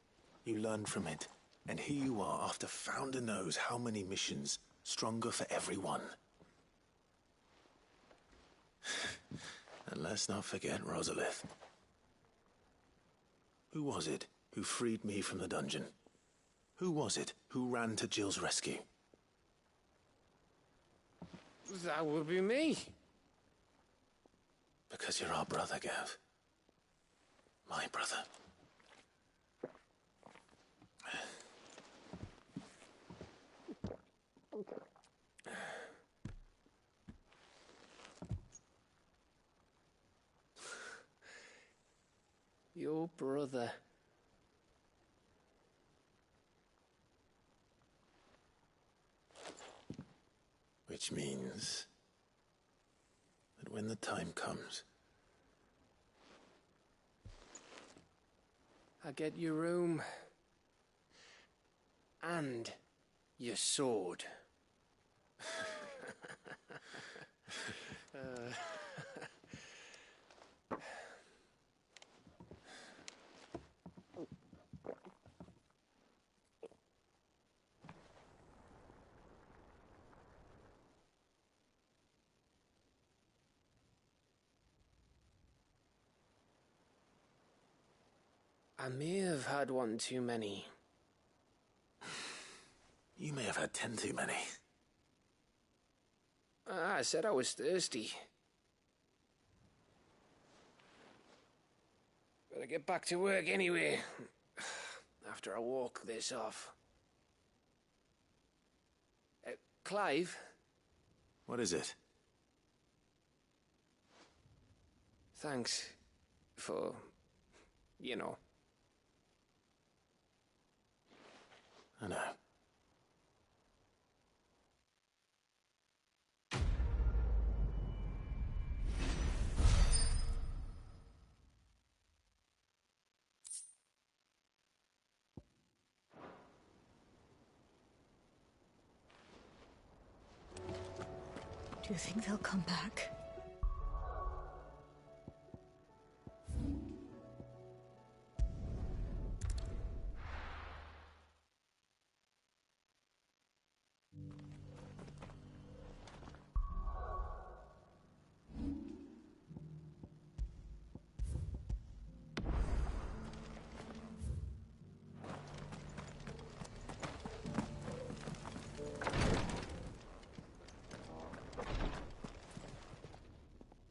You learned from it. And here you are after Founder knows how many missions, stronger for everyone. And let's not forget Rosalith. Who was it who freed me from the dungeon? Who was it who ran to Jill's rescue? That would be me. Because you're our brother, Gav. My brother. Your brother. Which means that when the time comes, I get your room. And your sword. I may have had one too many. You may have had 10 too many. I said I was thirsty. Better get back to work anyway, after I walk this off. Clive? What is it? Thanks for, you know. I know. Do you think they'll come back?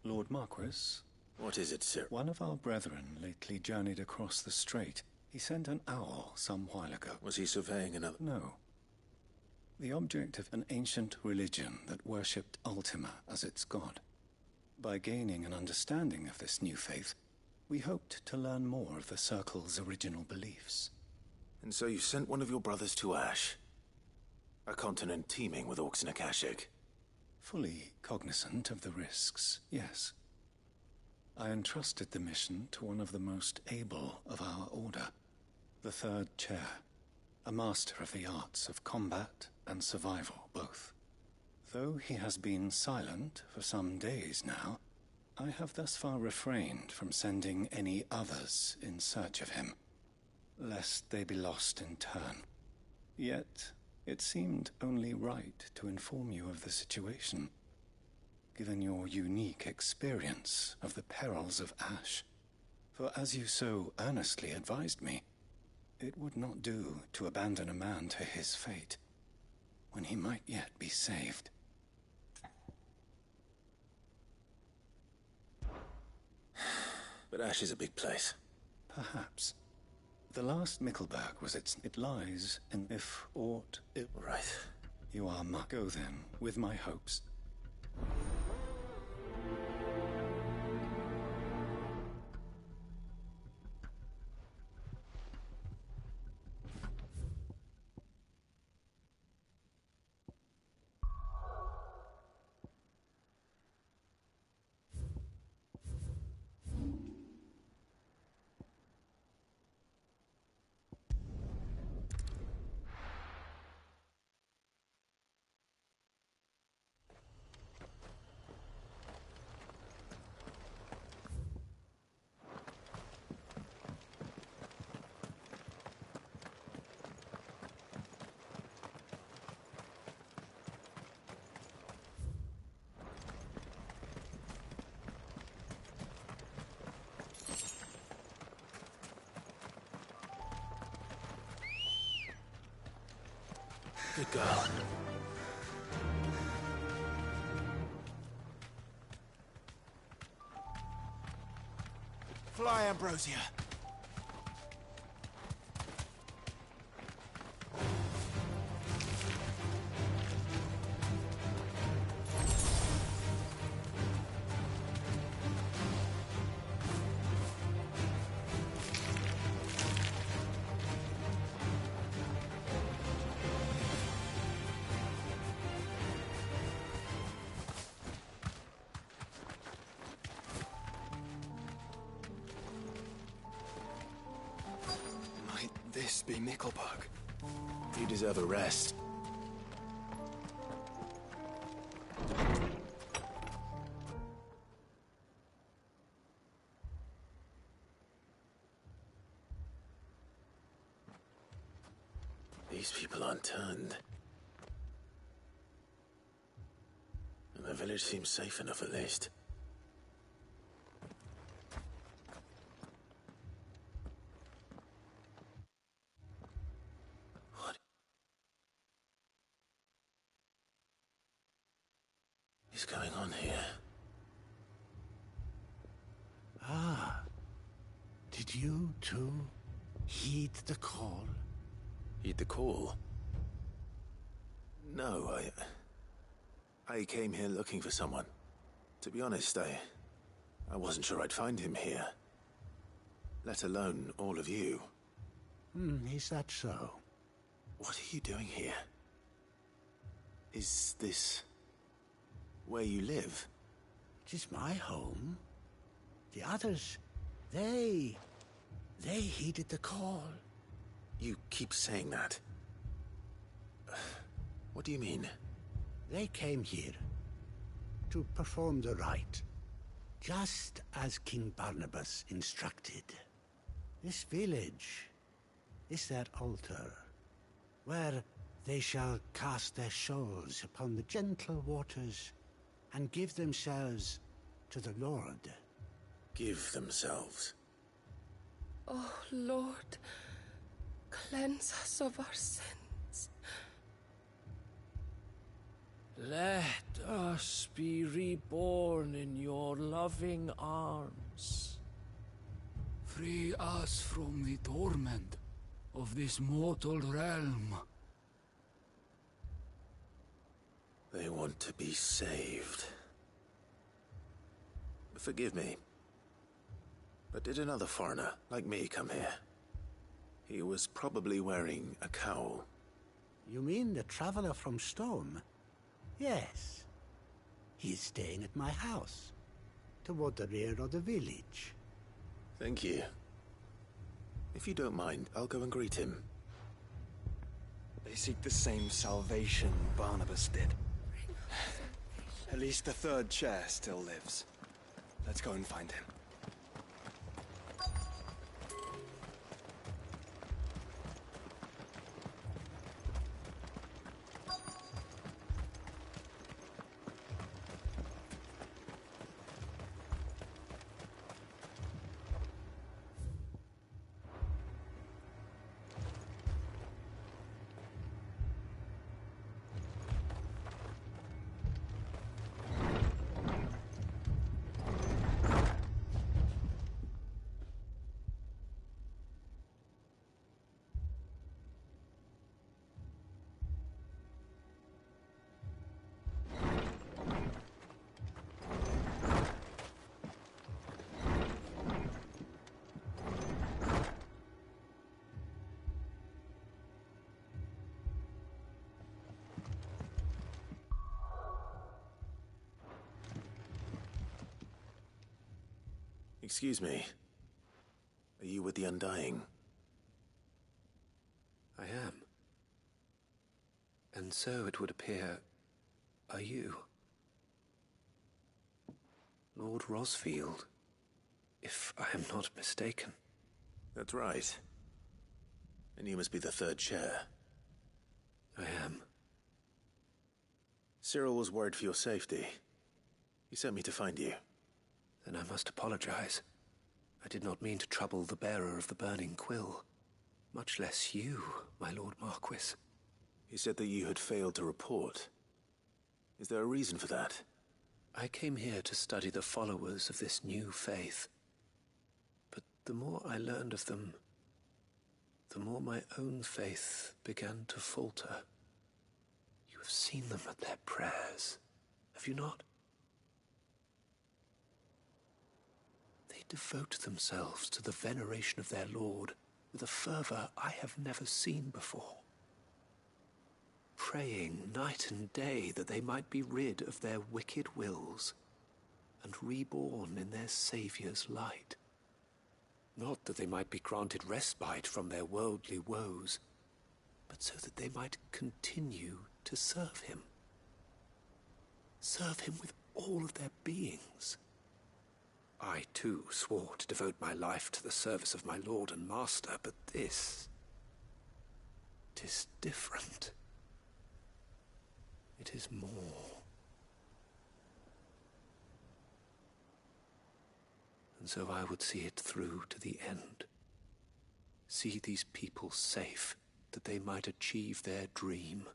Lord Marquis? What is it, sir? One of our brethren lately journeyed across the strait. He sent an owl some while ago. Was he surveying another? No. The object of an ancient religion that worshipped Ultima as its god. By gaining an understanding of this new faith, we hoped to learn more of the Circle's original beliefs. And so you sent one of your brothers to Ash? A continent teeming with orcs and Akashic? Fully cognizant of the risks, yes. I entrusted the mission to one of the most able of our order, the Third Chair, a master of the arts of combat and survival both. Though he has been silent for some days now, I have thus far refrained from sending any others in search of him, lest they be lost in turn. Yet, it seemed only right to inform you of the situation, given your unique experience of the perils of Ash. For as you so earnestly advised me, it would not do to abandon a man to his fate, when he might yet be saved. But Ash is a big place. Perhaps. The last Mickleburg was its... It lies in if aught... Right. You are Go then, with my hopes. Good girl. Fly, Ambrosia. This be Mickleburg. You deserve a rest. These people aren't turned. And the village seems safe enough at least. is going on here? Ah. Did you, too, heed the call? Heed the call? No, I came here looking for someone. To be honest, I wasn't sure I'd find him here. Let alone all of you. Is that so? What are you doing here? Is this where you live? It is my home. The others, they heeded the call. You keep saying that. What do you mean? They came here to perform the rite, just as King Barnabas instructed. This village is their altar, where they shall cast their souls upon the gentle waters and give themselves to the Lord. Give themselves? Oh, Lord, cleanse us of our sins. Let us be reborn in your loving arms. Free us from the torment of this mortal realm. They want to be saved. Forgive me, but did another foreigner like me come here? He was probably wearing a cowl. You mean the traveler from Storm? Yes. He is staying at my house, toward the rear of the village. Thank you. If you don't mind, I'll go and greet him. They seek the same salvation Barnabas did. At least the third chair still lives. Let's go and find him. Excuse me. Are you with the Undying? I am. And so it would appear, are you? Lord Rosfield, if I am not mistaken. That's right. And you must be the third chair. I am. Cyril was worried for your safety. He sent me to find you. Then I must apologize. I did not mean to trouble the bearer of the burning quill. Much less you, my Lord Marquis. He said that you had failed to report. Is there a reason for that? I came here to study the followers of this new faith. But the more I learned of them, the more my own faith began to falter. You have seen them at their prayers, have you not? They devote themselves to the veneration of their Lord with a fervor I have never seen before. Praying night and day that they might be rid of their wicked wills and reborn in their Saviour's light. Not that they might be granted respite from their worldly woes, but so that they might continue to serve him. Serve him with all of their beings. I, too, swore to devote my life to the service of my Lord and Master, but this... 'tis different. It is more. And so I would see it through to the end. See these people safe, that they might achieve their dream.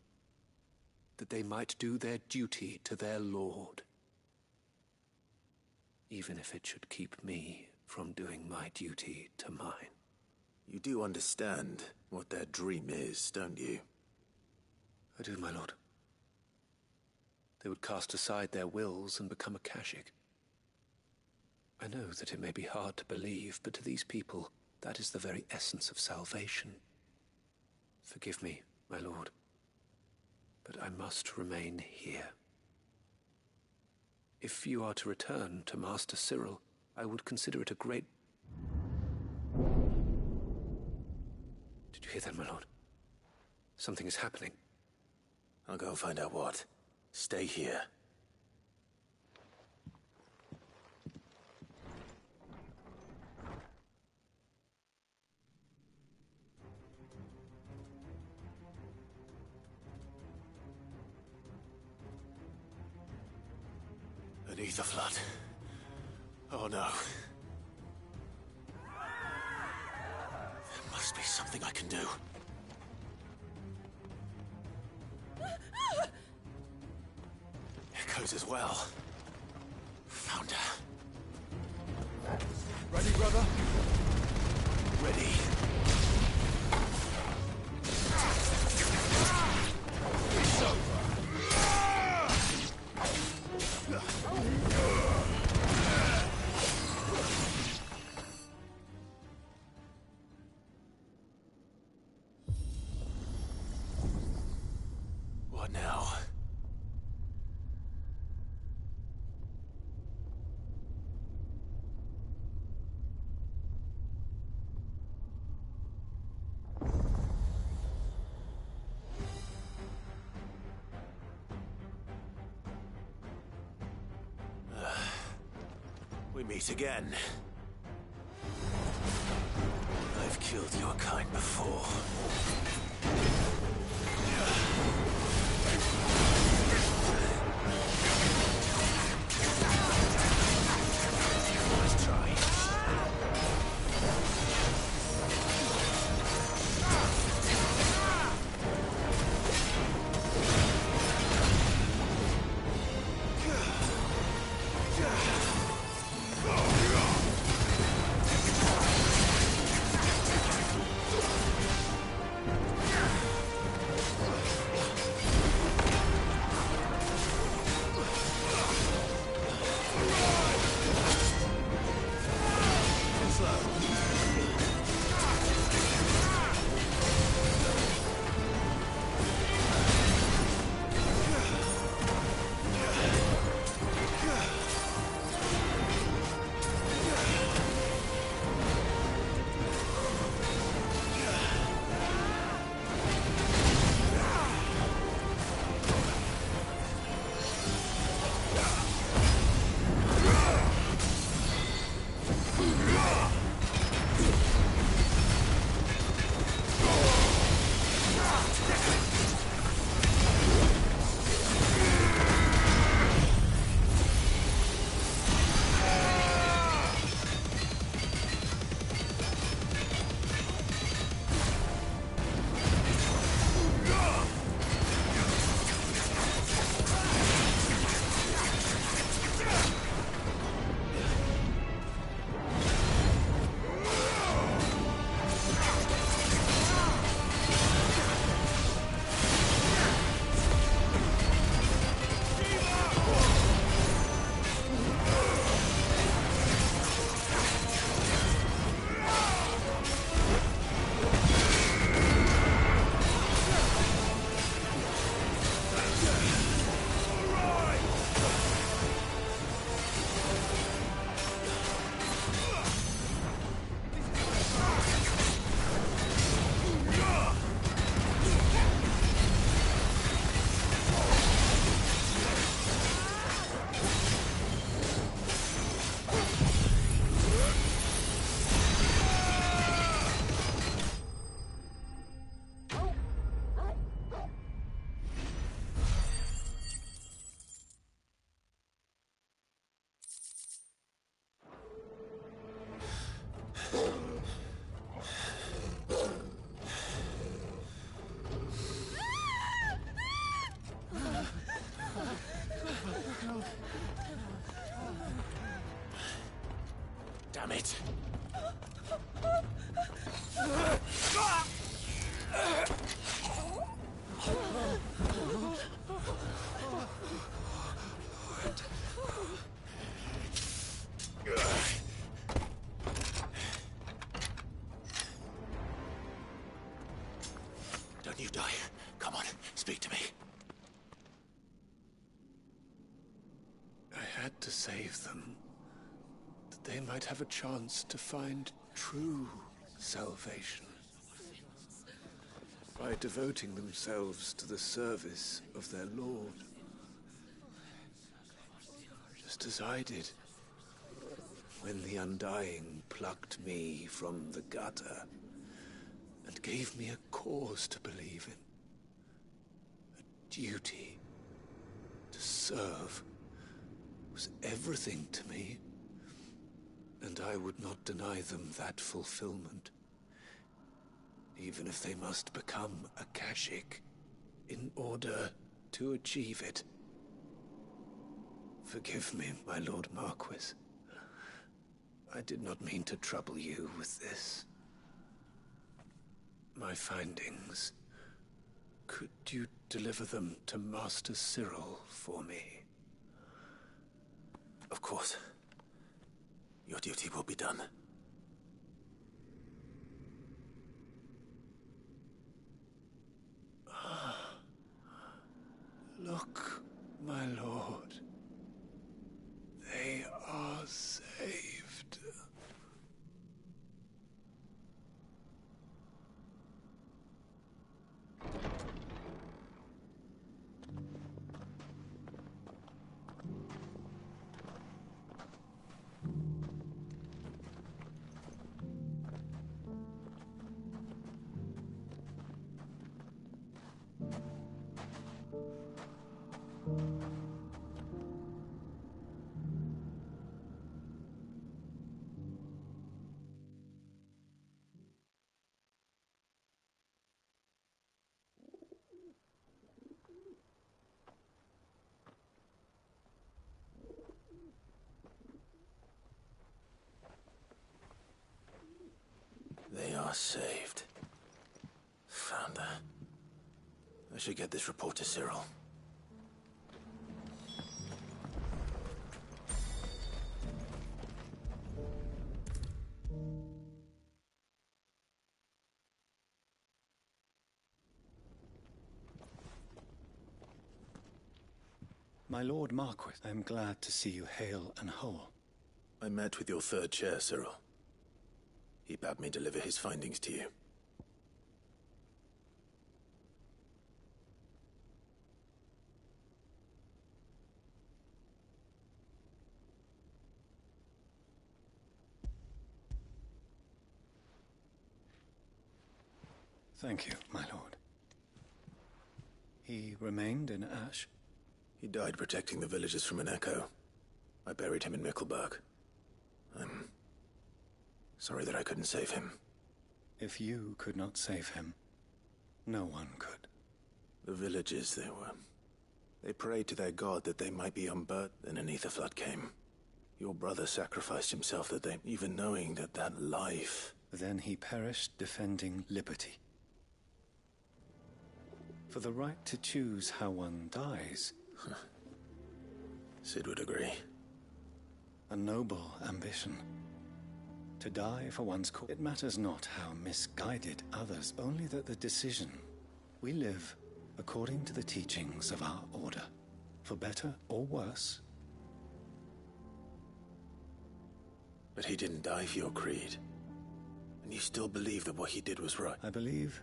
That they might do their duty to their Lord even if it should keep me from doing my duty to mine. You do understand what their dream is, don't you? I do, my lord. They would cast aside their wills and become a Kashik. I know that it may be hard to believe, but to these people, that is the very essence of salvation. Forgive me, my lord, but I must remain here. If you are to return to Master Cyril, I would consider it a great... Did you hear that, my lord? Something is happening. I'll go and find out what. Stay here. Beneath the flood. Oh no. There must be something I can do. Echoes as well. Found her. Ready, brother? Ready. It's over. What now? We meet again. I've killed your kind before. Let's try. it! Don't you die. Come on, speak to me. I had to save them, that they might have a chance to find true salvation. By devoting themselves to the service of their Lord. Just as I did, when the Undying plucked me from the gutter and gave me a cause to believe in. A duty to serve was everything to me, and I would not deny them that fulfillment, even if they must become a Kashik in order to achieve it. Forgive me, my Lord Marquis. I did not mean to trouble you with this. My findings. Could you deliver them to Master Cyril for me? Of course. Your duty will be done. Look, my lord. They are saved. They are saved. Found her. I should get this report to Cyril. My Lord Marquis, I am glad to see you hale and whole. I met with your third chair, Cyril. He bade me deliver his findings to you. Thank you, my lord. He remained in Ash? He died protecting the villagers from an echo. I buried him in Mickelberg. I'm sorry that I couldn't save him. If you could not save him, no one could. The villagers, they prayed to their god that they might be unburnt, then an ether flood came. Your brother sacrificed himself that they, even knowing that life... Then he perished defending liberty. For the right to choose how one dies. Sid would agree. A noble ambition. To die for one's cause. It matters not how misguided others, only that the decision. We live according to the teachings of our order, for better or worse. But he didn't die for your creed. And you still believe that what he did was right. I believe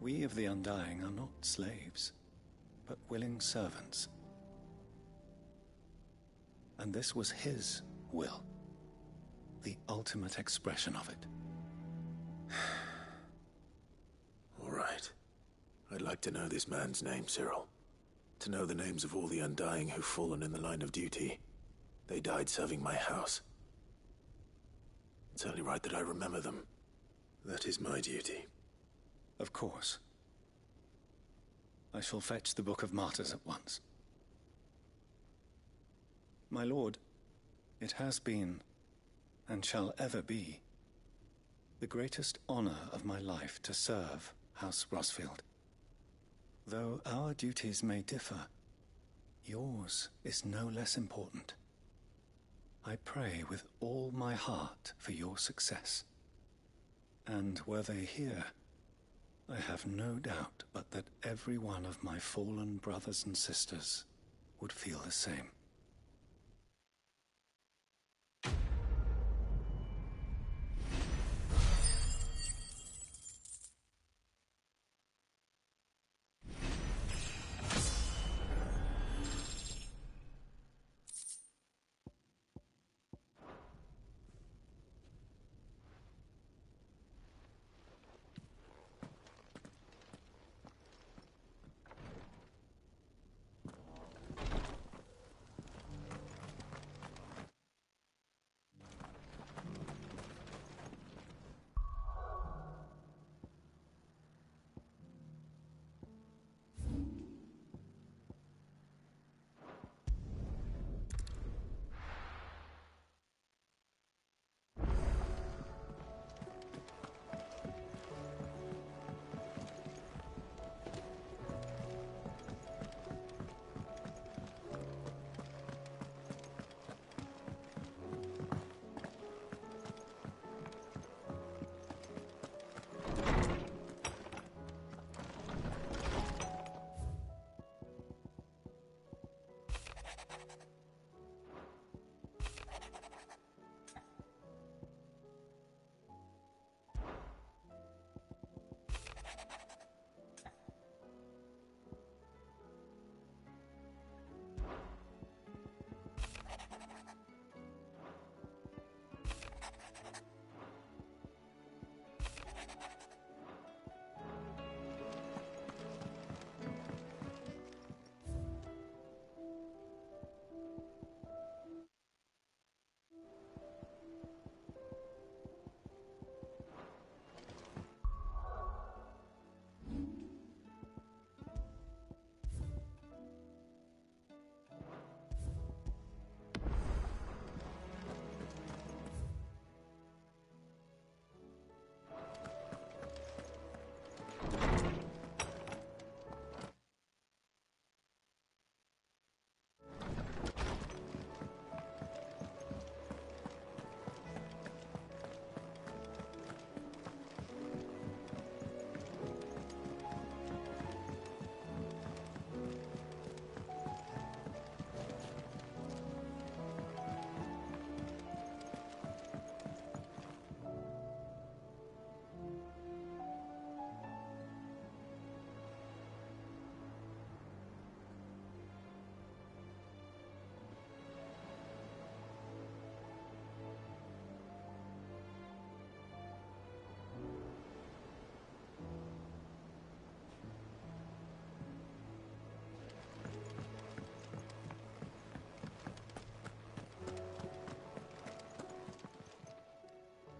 we of the Undying are not slaves, but willing servants. And this was his will, the ultimate expression of it. All right. I'd like to know this man's name, Cyril. To know the names of all the Undying who've fallen in the line of duty. They died serving my house. It's only right that I remember them. That is my duty. Of course. I shall fetch the Book of Martyrs at once. My lord, it has been and shall ever be, the greatest honor of my life to serve House Rosfield. Though our duties may differ, yours is no less important. I pray with all my heart for your success. And were they here, I have no doubt but that every one of my fallen brothers and sisters would feel the same.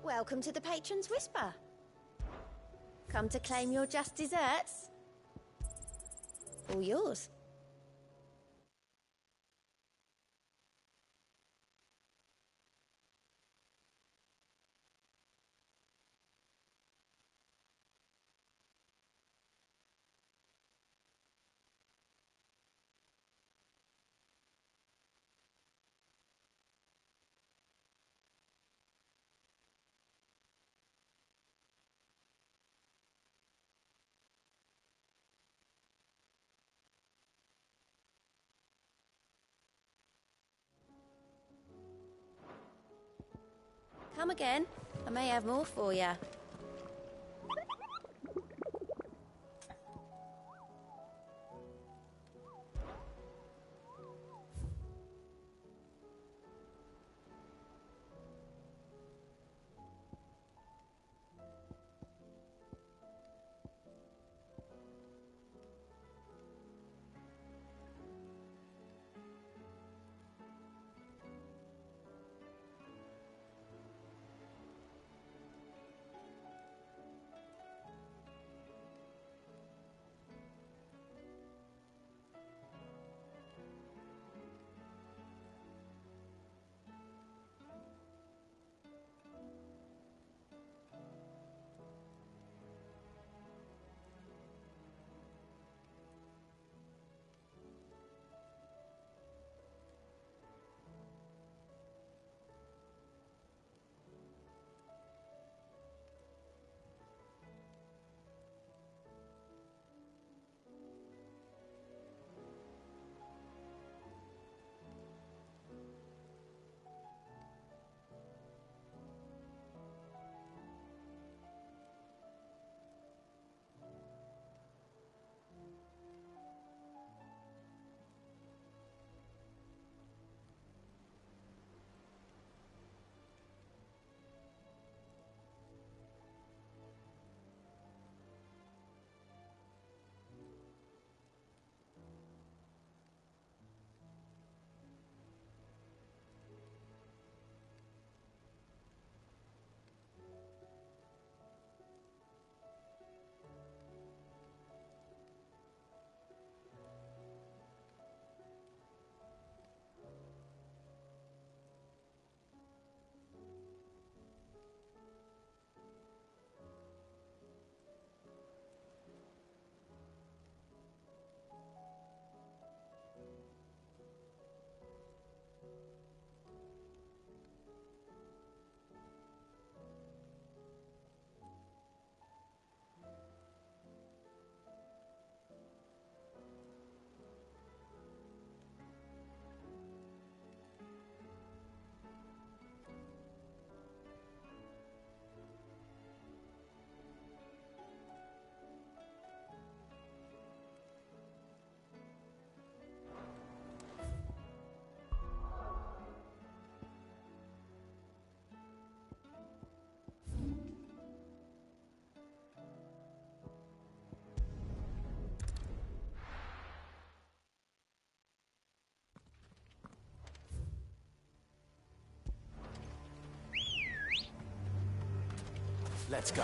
Welcome to the Patron's Whisper. Come to claim your just desserts? All yours. Come again. I may have more for you. Let's go.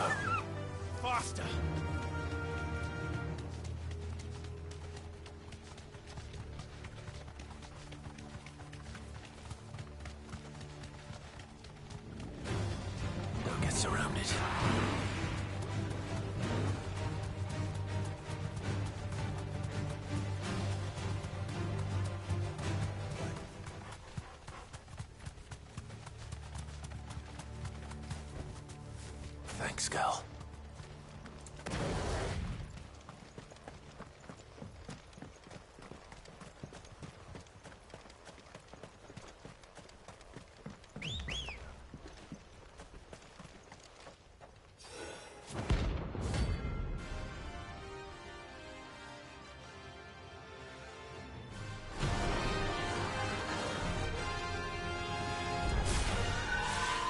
Faster! Don't get surrounded. Thanks, girl.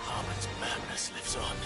Harmon's madness lives on.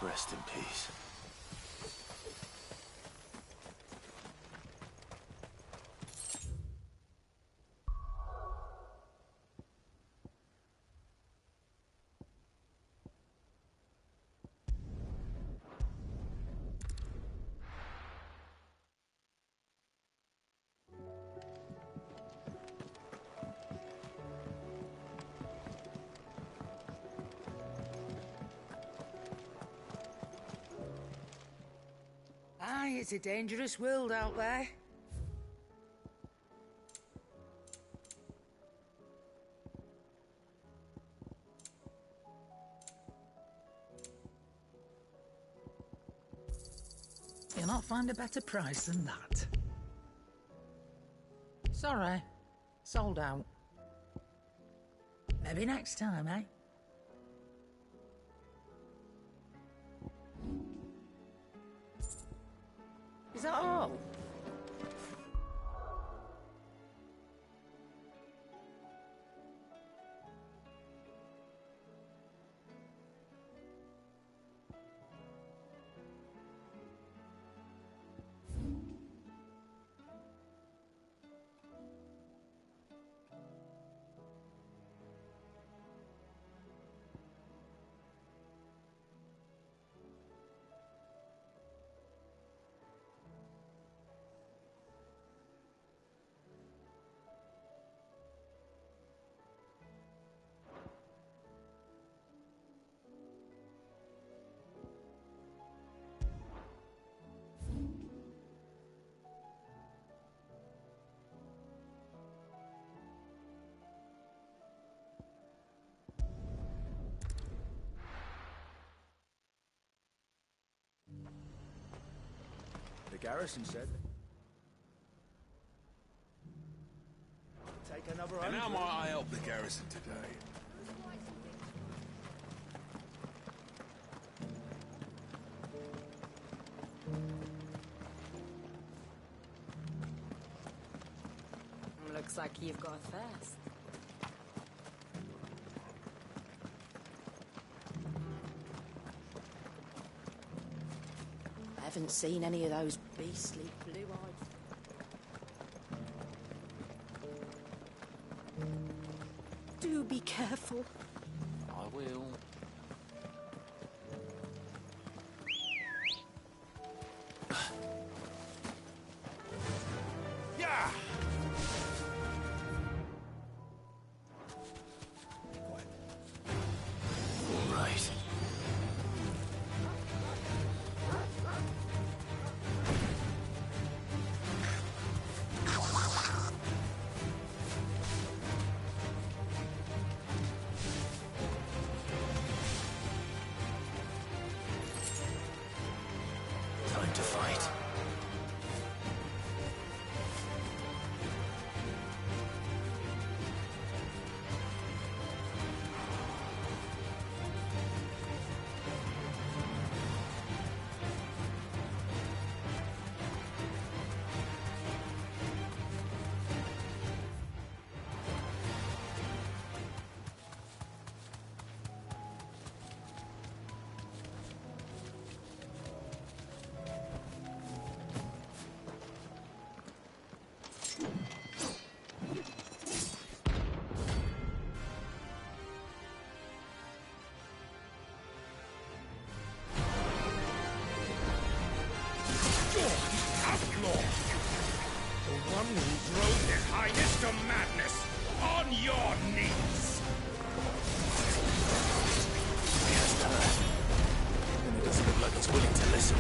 Rest in peace. Aye, it's a dangerous world out there. You'll not find a better price than that. Sorry, sold out. Maybe next time, eh? Is that all? garrison said. Take another And how 100. might I help the garrison today? Looks like you've got fast. I haven't seen any of those beastly blue-eyed... Do be careful. I will. Yeah! All right. Time to fight. Outlaw! The one who drove His Highness to madness! On your knees! He hasn't heard. And it doesn't look like he's willing to listen.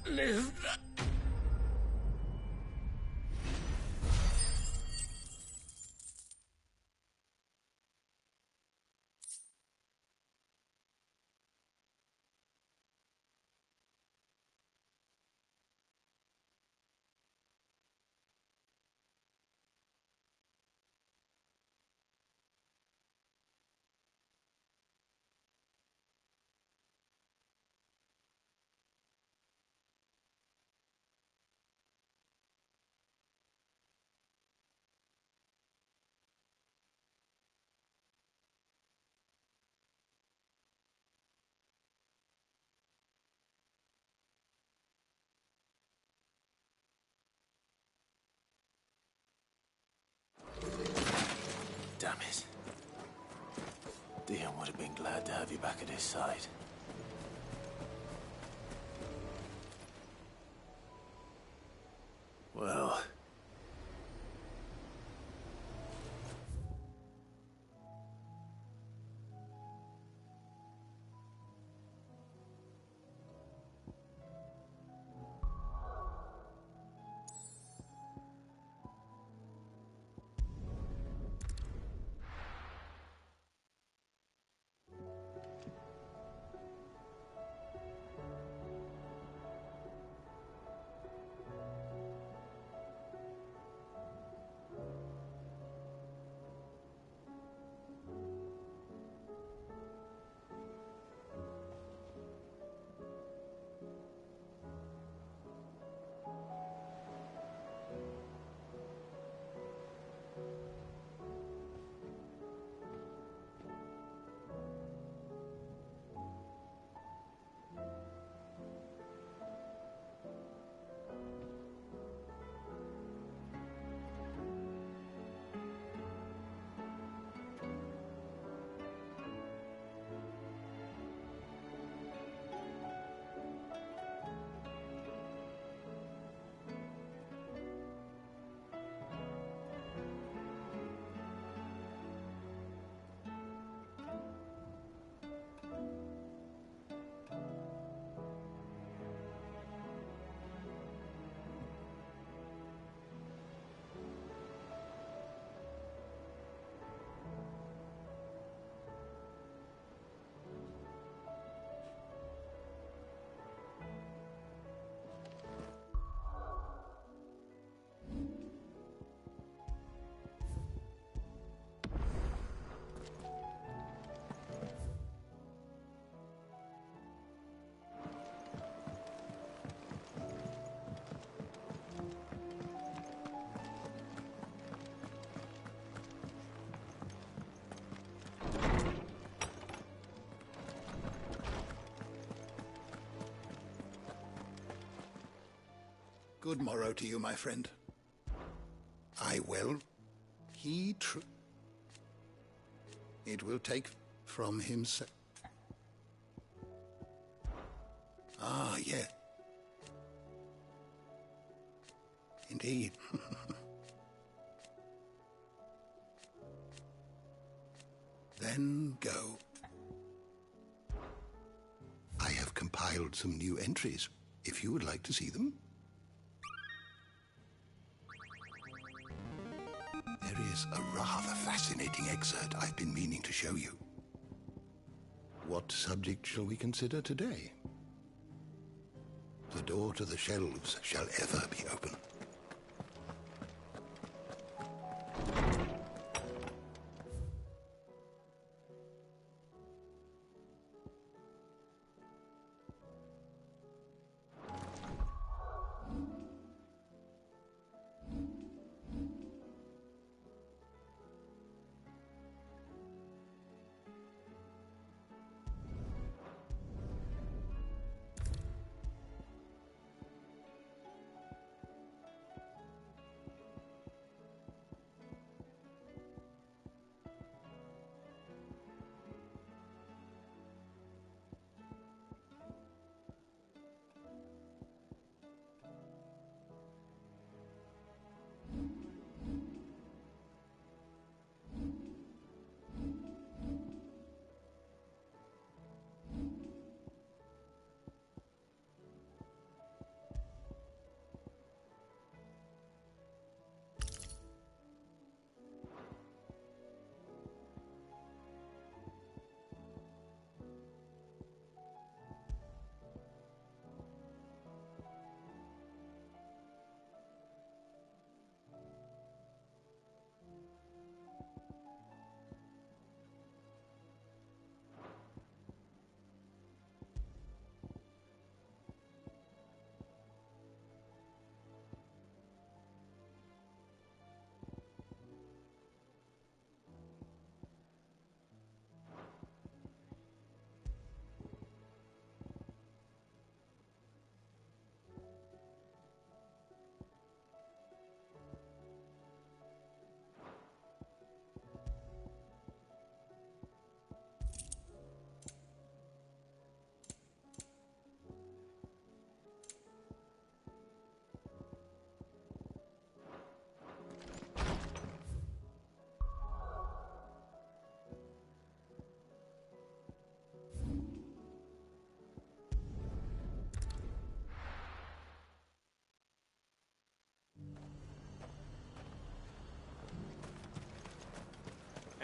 Live. it. Dion would have been glad to have you back at his side. Well... Good morrow to you, my friend. I will. It will take from himself. Ah, yeah. Indeed. Then go. I have compiled some new entries, if you would like to see them. There is a rather fascinating excerpt I've been meaning to show you. What subject shall we consider today? The door to the shelves shall ever be open.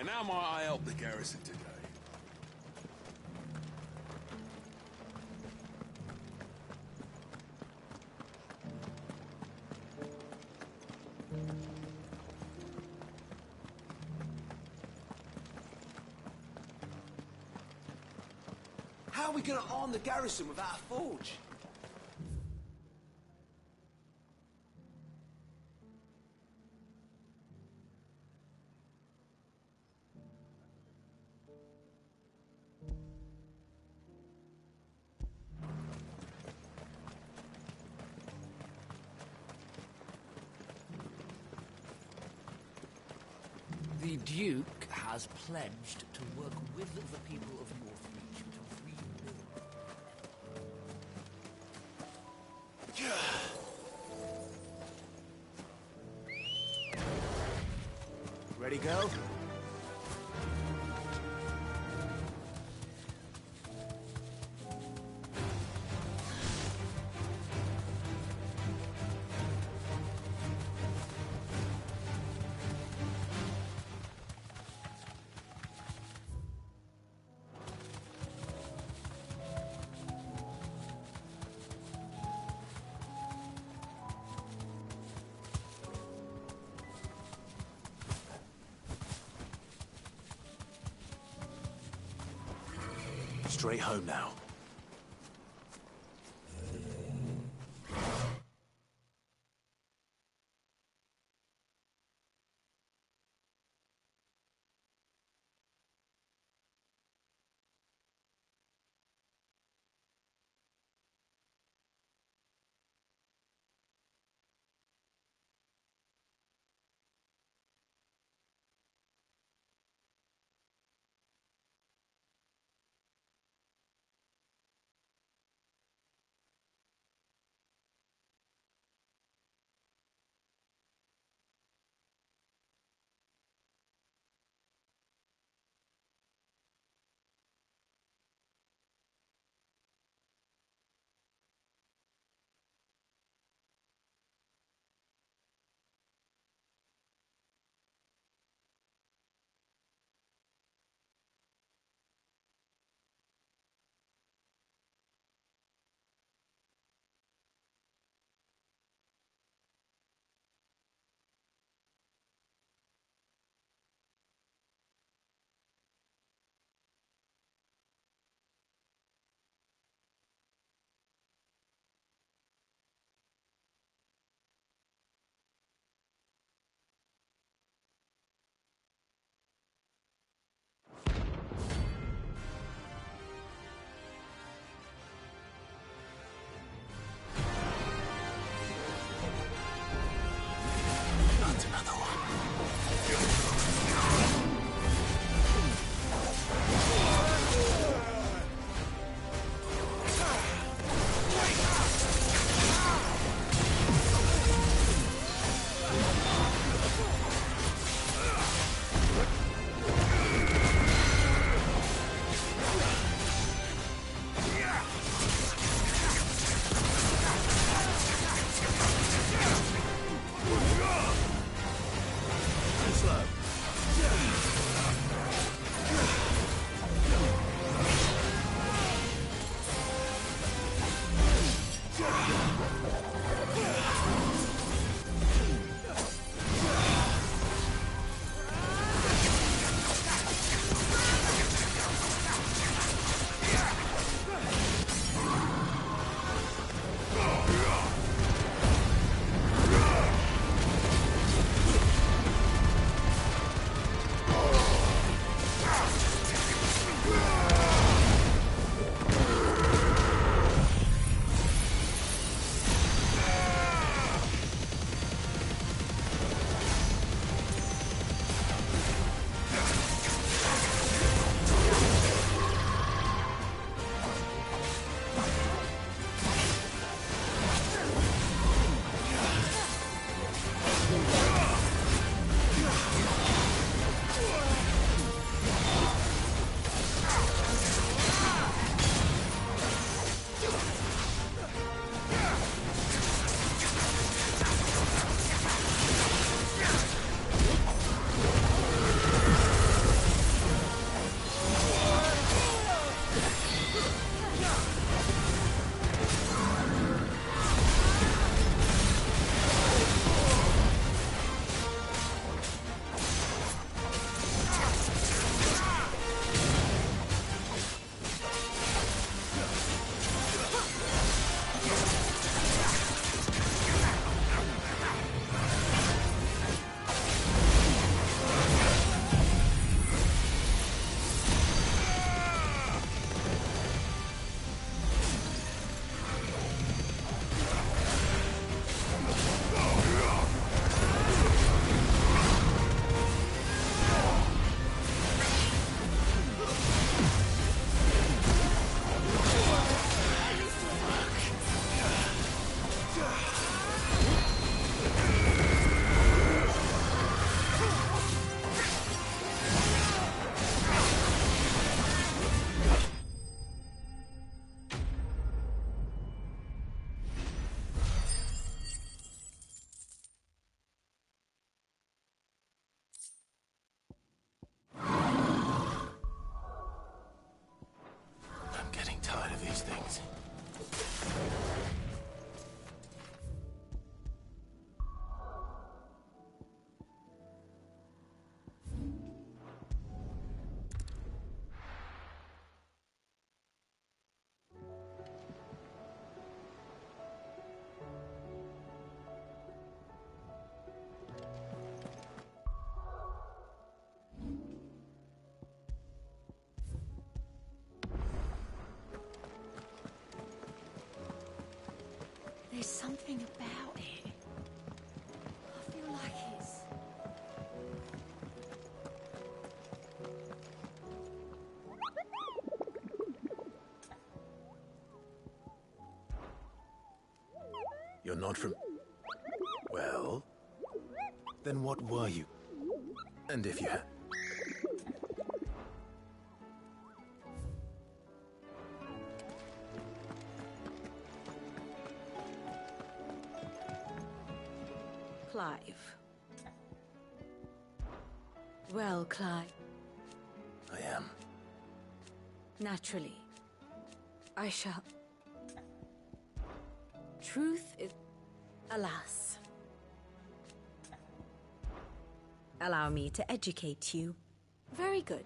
And how might I help the garrison today? How are we gonna arm the garrison without a forge? The Duke has pledged to work with the people of Northreach to rebuild. Ready, girl? Straight home now. is something about it. I feel like it's... You're not from... Well... Then what were you? And if you had... Clive. Well, Clive. I am. Naturally. I shall... Truth is... Alas. Allow me to educate you. Very good.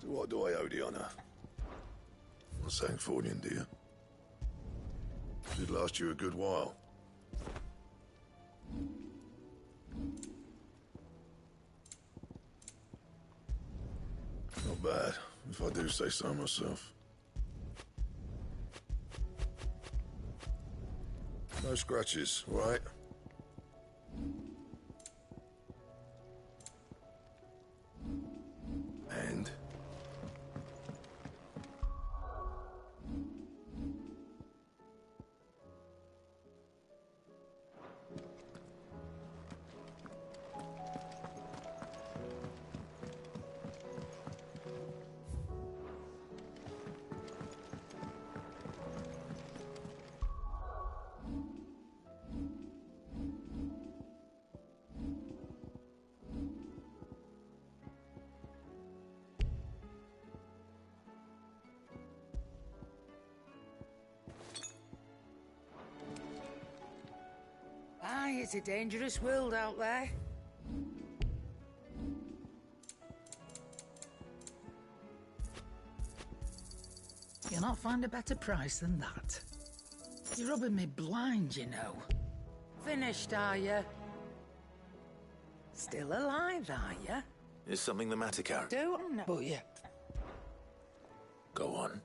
What do I owe the honour? A Sancthornian, dear. Did last you a good while. Not bad, if I do say so myself. No scratches, right? And? Aye, it's a dangerous world out there. You'll not find a better price than that. You're rubbing me blind, you know. Finished, are you? Still alive, are you? Is something the matter, Karen? Don't know you. Go on.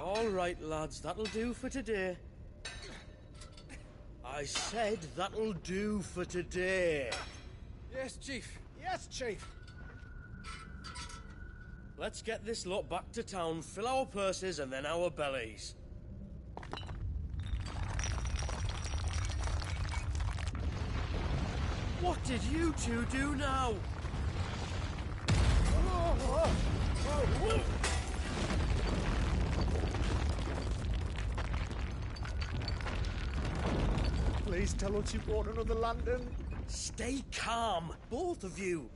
All right, lads, that'll do for today. I said that'll do for today. Yes, Chief. Yes, Chief. Let's get this lot back to town, fill our purses and then our bellies. What did you two do now? Please tell us you bought another lantern. Stay calm, both of you.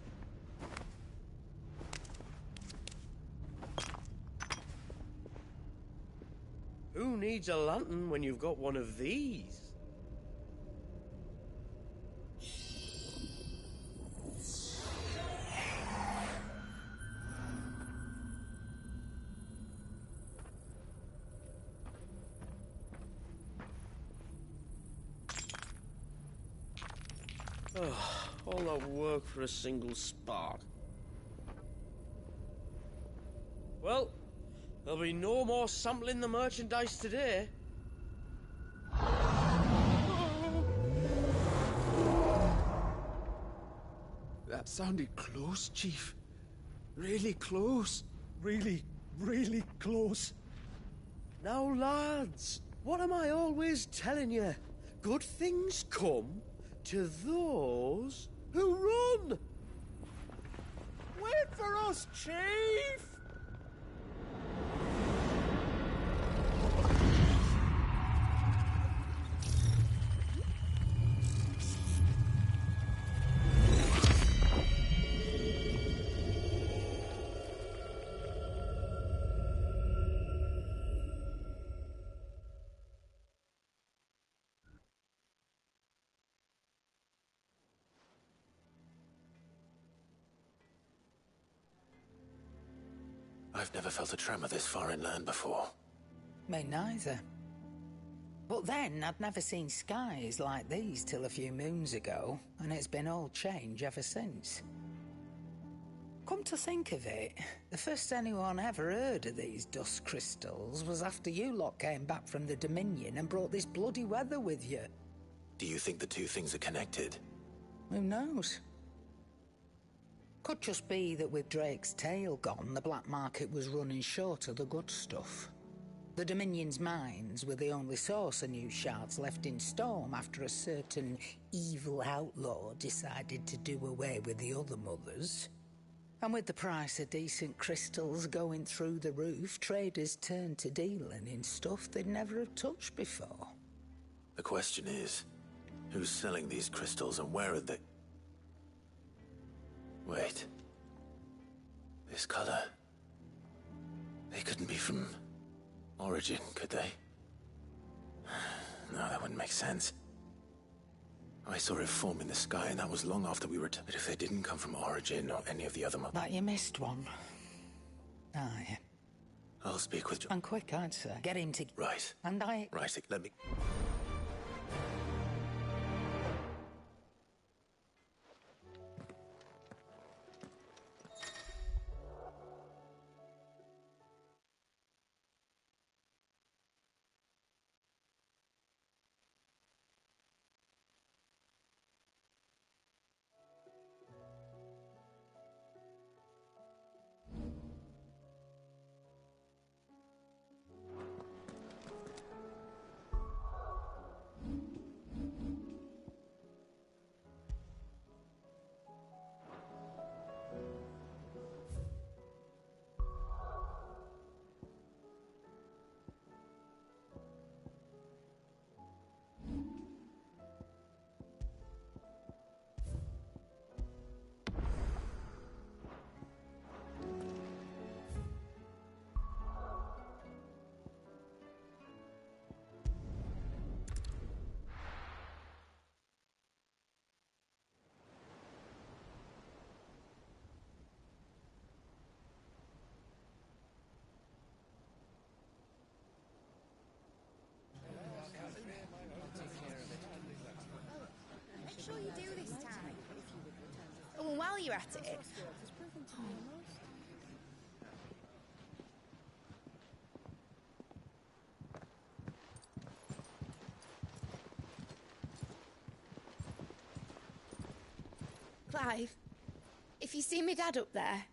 Who needs a lantern when you've got one of these? All that work for a single spark. Well, there'll be no more sampling the merchandise today. That sounded close, Chief. Really close. Really, really close. Now, lads, what am I always telling you? Good things come to those who run! Wait for us, Chief! I've never felt a tremor this far inland before. Me neither. But then, I'd never seen skies like these till a few moons ago, and it's been all change ever since. Come to think of it, the first anyone ever heard of these dust crystals was after you lot came back from the Dominion and brought this bloody weather with you. Do you think the two things are connected? Who knows? Could just be that with Drake's tail gone, the black market was running short of the good stuff. The Dominion's mines were the only source of new shards left in Storm after a certain evil outlaw decided to do away with the other mothers. And with the price of decent crystals going through the roof, traders turned to dealing in stuff they'd never have touched before. The question is, who's selling these crystals and where are they? Wait. This color. They couldn't be from Origin, could they? No, that wouldn't make sense. I saw it form in the sky, and that was long after we returned. But if they didn't come from Origin or any of the other But you missed one. Aye. I'll speak with John. And quick, I'd say. Get him to... Right. And I... Right, let me... Make sure you do this time. Oh, and while you're at it... Clive, if you see me dad up there,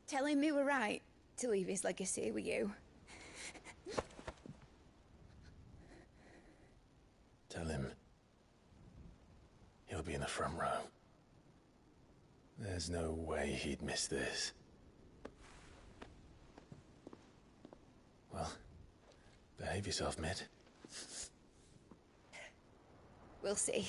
tell him we were right to leave his legacy with you. Tell him he'll be in the front row. There's no way he'd miss this. Well, behave yourself, Mid. We'll see.